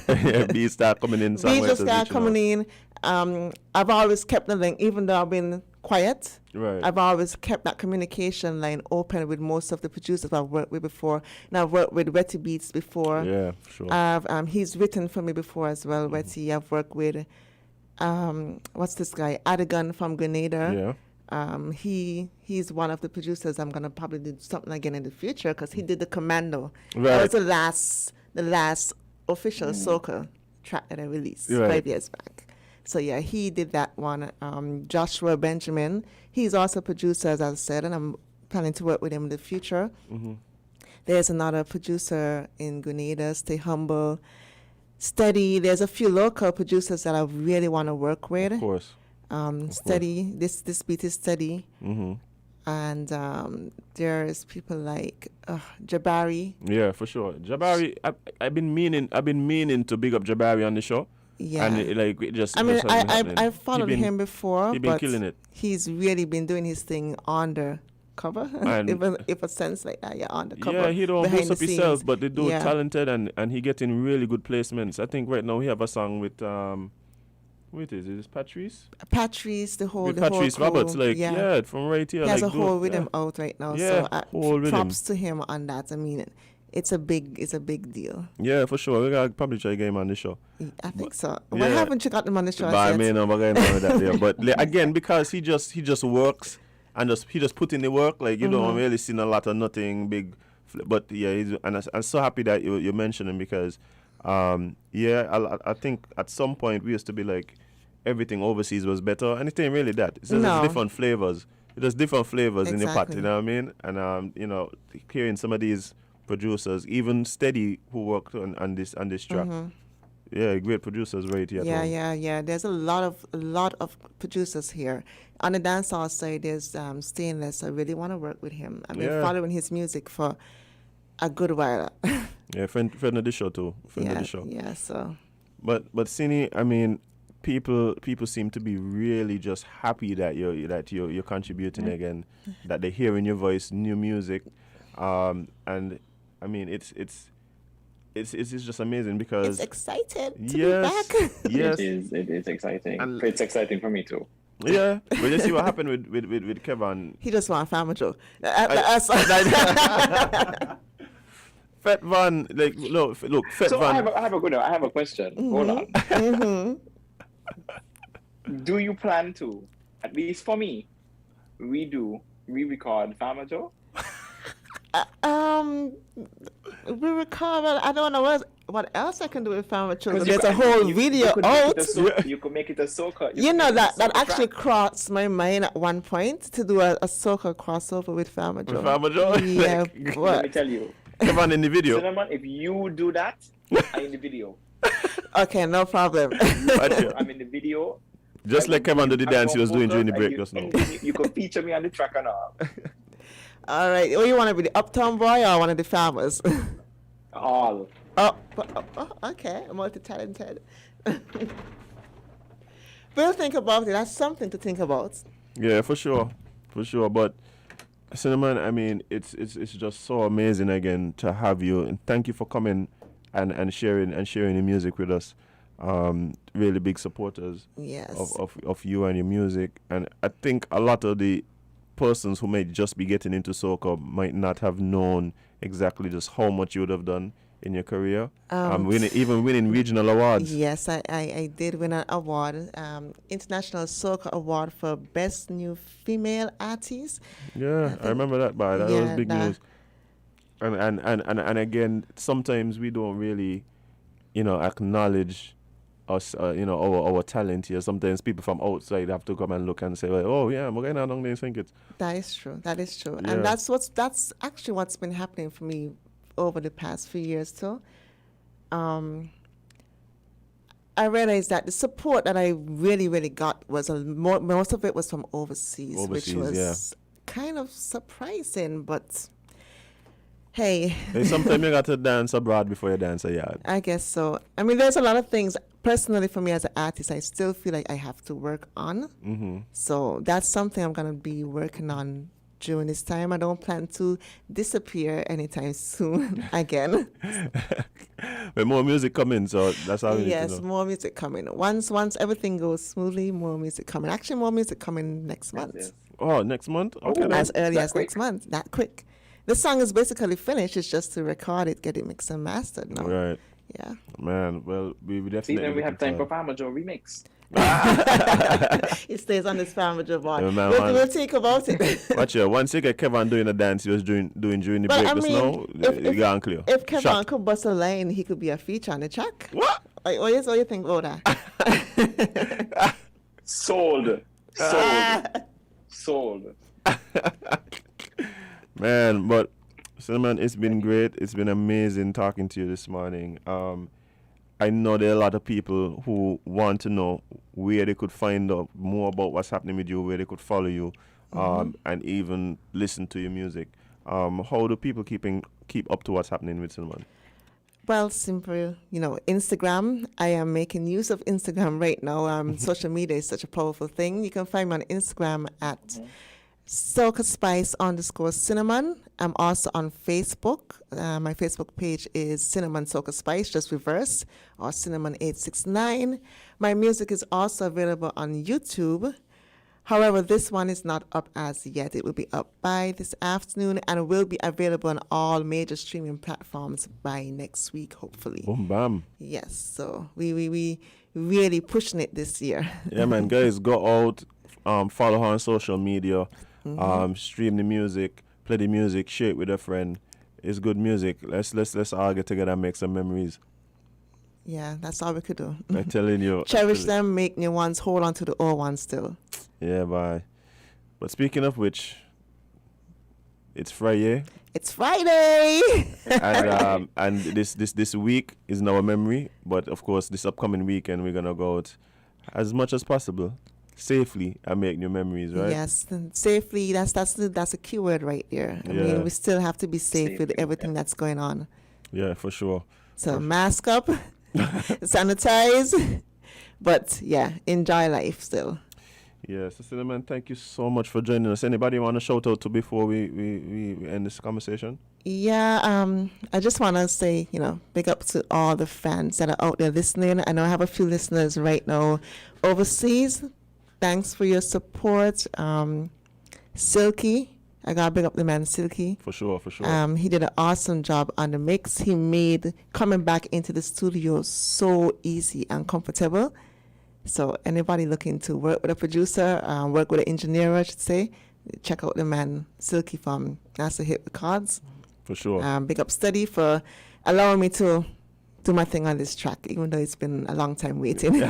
Yeah, beats start coming in. Beats songwriters just start reaching out. coming in. I've always kept the link, even though I've been quiet. Right. I've always kept that communication line open with most of the producers I've worked with before. And I've worked with Retty Beats before. Yeah, sure. He's written for me before as well, Retty. I've worked with what's this guy? Adigan from Grenada. Yeah. He's one of the producers. I'm gonna probably do something again in the future because he did the Commando. Right. That was the last official soca track that I released Right. 5 years back. So yeah, he did that one. Joshua Benjamin, he's also a producer, as I said, and I'm planning to work with him in the future. There's another producer in Grenada, Stay Humble, Steady. There's a few local producers that I really want to work with. Of course. Steady, this beat is Steady. And there's people like Jabari. Yeah, for sure. Jabari, I've been meaning to big up Jabari on the show. Yeah. And it just. I mean, just hasn't happening. I followed He been- him before, he been but killing it. he's really been doing his thing undercover. And- if a sense like that, yeah, undercover. Yeah, he don't behind boost the up himself, scenes. but the dude Yeah. talented and he getting really good placements. I think right now we have a song with who it is? Is it Patrice? Patrice, the whole With Patrice crew, Roberts, like yeah. from right here. He has like, a whole dude, rhythm yeah. out right now. Yeah, so whole rhythm. props to him on that. I mean, it's a big deal. Yeah, for sure. We gotta probably try to get him on the show. I think so. yeah. Why haven't you got him on the show But I yet? mean, we're going on with that there. But again, because he just works and he just put in the work. Like you don't really see a lot of nothing big. But yeah, I'm so happy that you mentioned him because, I think at some point we used to be like everything overseas was better, and it ain't really that. It's just No. different flavors. There's different flavors in the pot. Exactly. You know what I mean? And hearing some of these producers, even Steady, who worked on this track. Yeah, great producers right here. at home. Yeah. There's a lot of producers here. On the dancehall side, there's Stainless. I really want to work with him. I've been Yeah. following his music for a good while. Yeah, friend of the show too. Friend of the show. Yeah. So But Cine, I mean, people seem to be really just happy that you're contributing again, that they're hearing your voice, new music, and I mean it's just amazing because it's excited to yes, be back. yes, It is exciting. And- It's exciting for me too. yeah. But you see what happened with Kevin. He just want Farmer Joe. Fet Van, like look, Fet So Van. I have a question. Hold on. Do you plan to, at least for me, re-record Farmer Joe? We record. Well, I don't know what else I can do with Farmer Children. 'Cause you There's a could- whole you video could make out. it a soca- You could make it a soca. You know could make it a that soca actually track. crossed my mind at one point to do a soca crossover with Farmer Joe. Farmer Joe? Yeah, Like, Let me what? tell you, Come on in the video. Cinnamon, if you do that, I'm in the video. Okay, no problem. Watch it. I'm in the video. Just like Kevin did the dance he was doing during the break just now. You could feature me on the track and all. All right. Well, you want to be the uptown boy or one of the farmers? All. Okay. Multi-talented. We'll think about it. That's something to think about. Yeah, for sure. But Cinnamon, I mean, it's just so amazing again to have you, and thank you for coming and sharing the music with us. Really big supporters Yes. of you and your music, and I think a lot of the persons who might just be getting into soca might not have known exactly just how much you would have done in your career. Winning regional awards. Yes, I did win an award, International Soca Award for Best New Female Artist. Yeah, I remember that. That was big news. And again, sometimes we don't really, acknowledge us, our talent here. Sometimes people from outside have to come and look and say, well, oh yeah, we're going along there, think it. That is true. Yeah. And that's actually what's been happening for me over the past few years too. I realized that the support that I really, really got was most of it was from overseas, which was kind of surprising, but hey. Sometimes you got to dance abroad before you dance a yard. I guess so. I mean, there's a lot of things, personally for me as an artist, I still feel like I have to work on. Mm-hmm. So that's something I'm going to be working on during this time. I don't plan to disappear anytime soon again. But more music coming, so that's how we need to Yes, know. more music coming. Once everything goes smoothly, more music coming. Actually, more music coming next month. Yes. Oh, next month? Okay. As early that as quick? next month. That quick. The song is basically finished. It's just to record it, get it mixed and mastered now. Right. Yeah. Man, well, we definitely... See, then we have looking time for forward. Farmer Joe remix. It stays on this Farmer Joe board. Yeah, man, We'll think about it. Watch out. Once you get Kevin doing a dance he was doing during the Well, break I just mean, now, if- you got clear. If Kevin Shot. could bust a line, he could be a feature on the track. What? Like, what you think about that? Sold. Man, but Cinnamon, it's been great. It's been amazing talking to you this morning. I know there are a lot of people who want to know where they could find out more about what's happening with you, where they could follow you, and even listen to your music. How do people keep up to what's happening with Cinnamon? Well, simple, Instagram. I am making use of Instagram right now. Social media is such a powerful thing. You can find me on Instagram at SocaSpice_Cinnamon. I'm also on Facebook. My Facebook page is Cinnamon Soca Spice, just reverse, or Cinnamon869. My music is also available on YouTube. However, this one is not up as yet. It will be up by this afternoon and will be available on all major streaming platforms by next week, hopefully. Boom, bam. Yes, so we really pushing it this year. Yeah, man, guys, go out, follow her on social media, stream the music, play the music, share it with a friend. It's good music. Let's all get together and make some memories. Yeah, that's all we could do. I'm telling you. Cherish them, make new ones, hold on to the old ones still. Yeah, bye. But speaking of which, it's Friday, It's Friday! and this week is in our memory. But of course, this upcoming weekend we're gonna go out as much as possible, safely, and make new memories, right? Yes, and safely, that's a key word right there. I Yeah. mean, we still have to be safe with Safely, everything that's going on. Yeah, for sure. So mask up, sanitize, but yeah, enjoy life still. Yeah, so Cinnamon, thank you so much for joining us. Anybody want to shout out to before we end this conversation? Yeah, I just want to say, big up to all the fans that are out there listening. I know I have a few listeners right now overseas. Thanks for your support. Silky, I got to big up the man Silky. For sure, for sure. He did an awesome job on the mix. He made coming back into the studio so easy and comfortable. So anybody looking to work with a producer, work with an engineer, I should say, check out the man Silky from NASA Hit Records. For sure. Big up Steady for allowing me to do my thing on this track, even though it's been a long time waiting.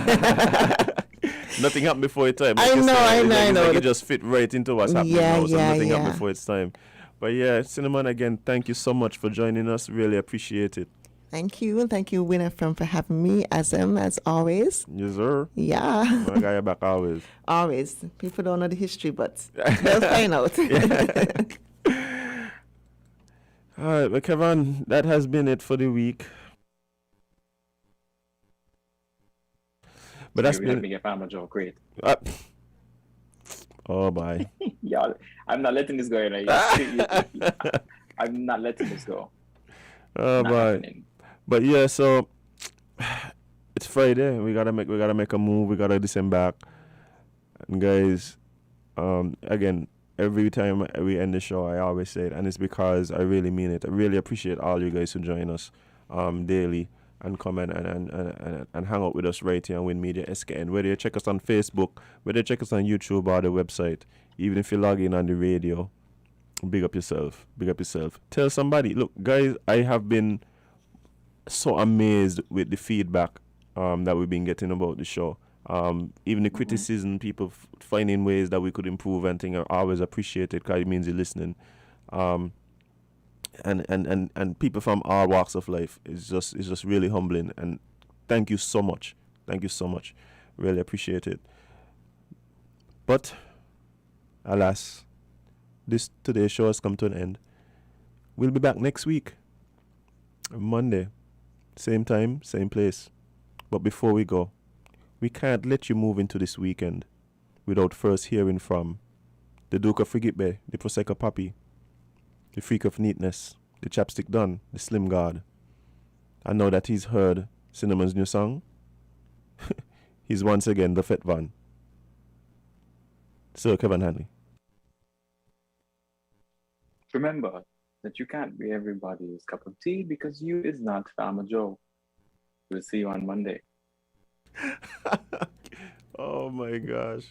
Nothing happened before its time. I you know, said. I It's know, like, I it's know. like it just fit right into what's happening Yeah, now. So yeah, nothing happened yeah. before its time. But yeah, Cinnamon, again, thank you so much for joining us. Really appreciate it. Thank you. And thank you, Winner FM, for having me, as always. Yes, sir. Yeah. I got your back always. Always. People don't know the history, but they'll find out. All right, well, Kevin, that has been it for the week. But that's You let been. me get Farmer Joe. Great. Oh, bye. Yeah, I'm not letting this go. I'm not letting this go. Oh, Not bye. happening. But yeah, so it's Friday. We gotta make a move. We gotta disembark. And guys, again, every time we end the show, I always say it, and it's because I really mean it. I really appreciate all you guys who join us daily and come and hang out with us right here on Win Media SKN. Whether you check us on Facebook, whether you check us on YouTube or the website, even if you log in on the radio, big up yourself. Big up yourself. Tell somebody. Look, guys, I have been so amazed with the feedback that we've been getting about the show. Even the criticism, people finding ways that we could improve and things are always appreciated because it means you're listening. And people from all walks of life is just really humbling, and thank you so much. Thank you so much. Really appreciate it. But alas, today's show has come to an end. We'll be back next week, Monday, same time, same place. But before we go, we can't let you move into this weekend without first hearing from the Duke of Frigate Bay, the Prosecco Papi, the Freak of Neatness, the Chapstick Don, the Slim God. And now that he's heard Cinnamon's new song, he's once again the Fet Van. Sir Kevin Hanley. Remember that you can't be everybody's cup of tea because you is not Farmer Joe. We'll see you on Monday. Oh my gosh.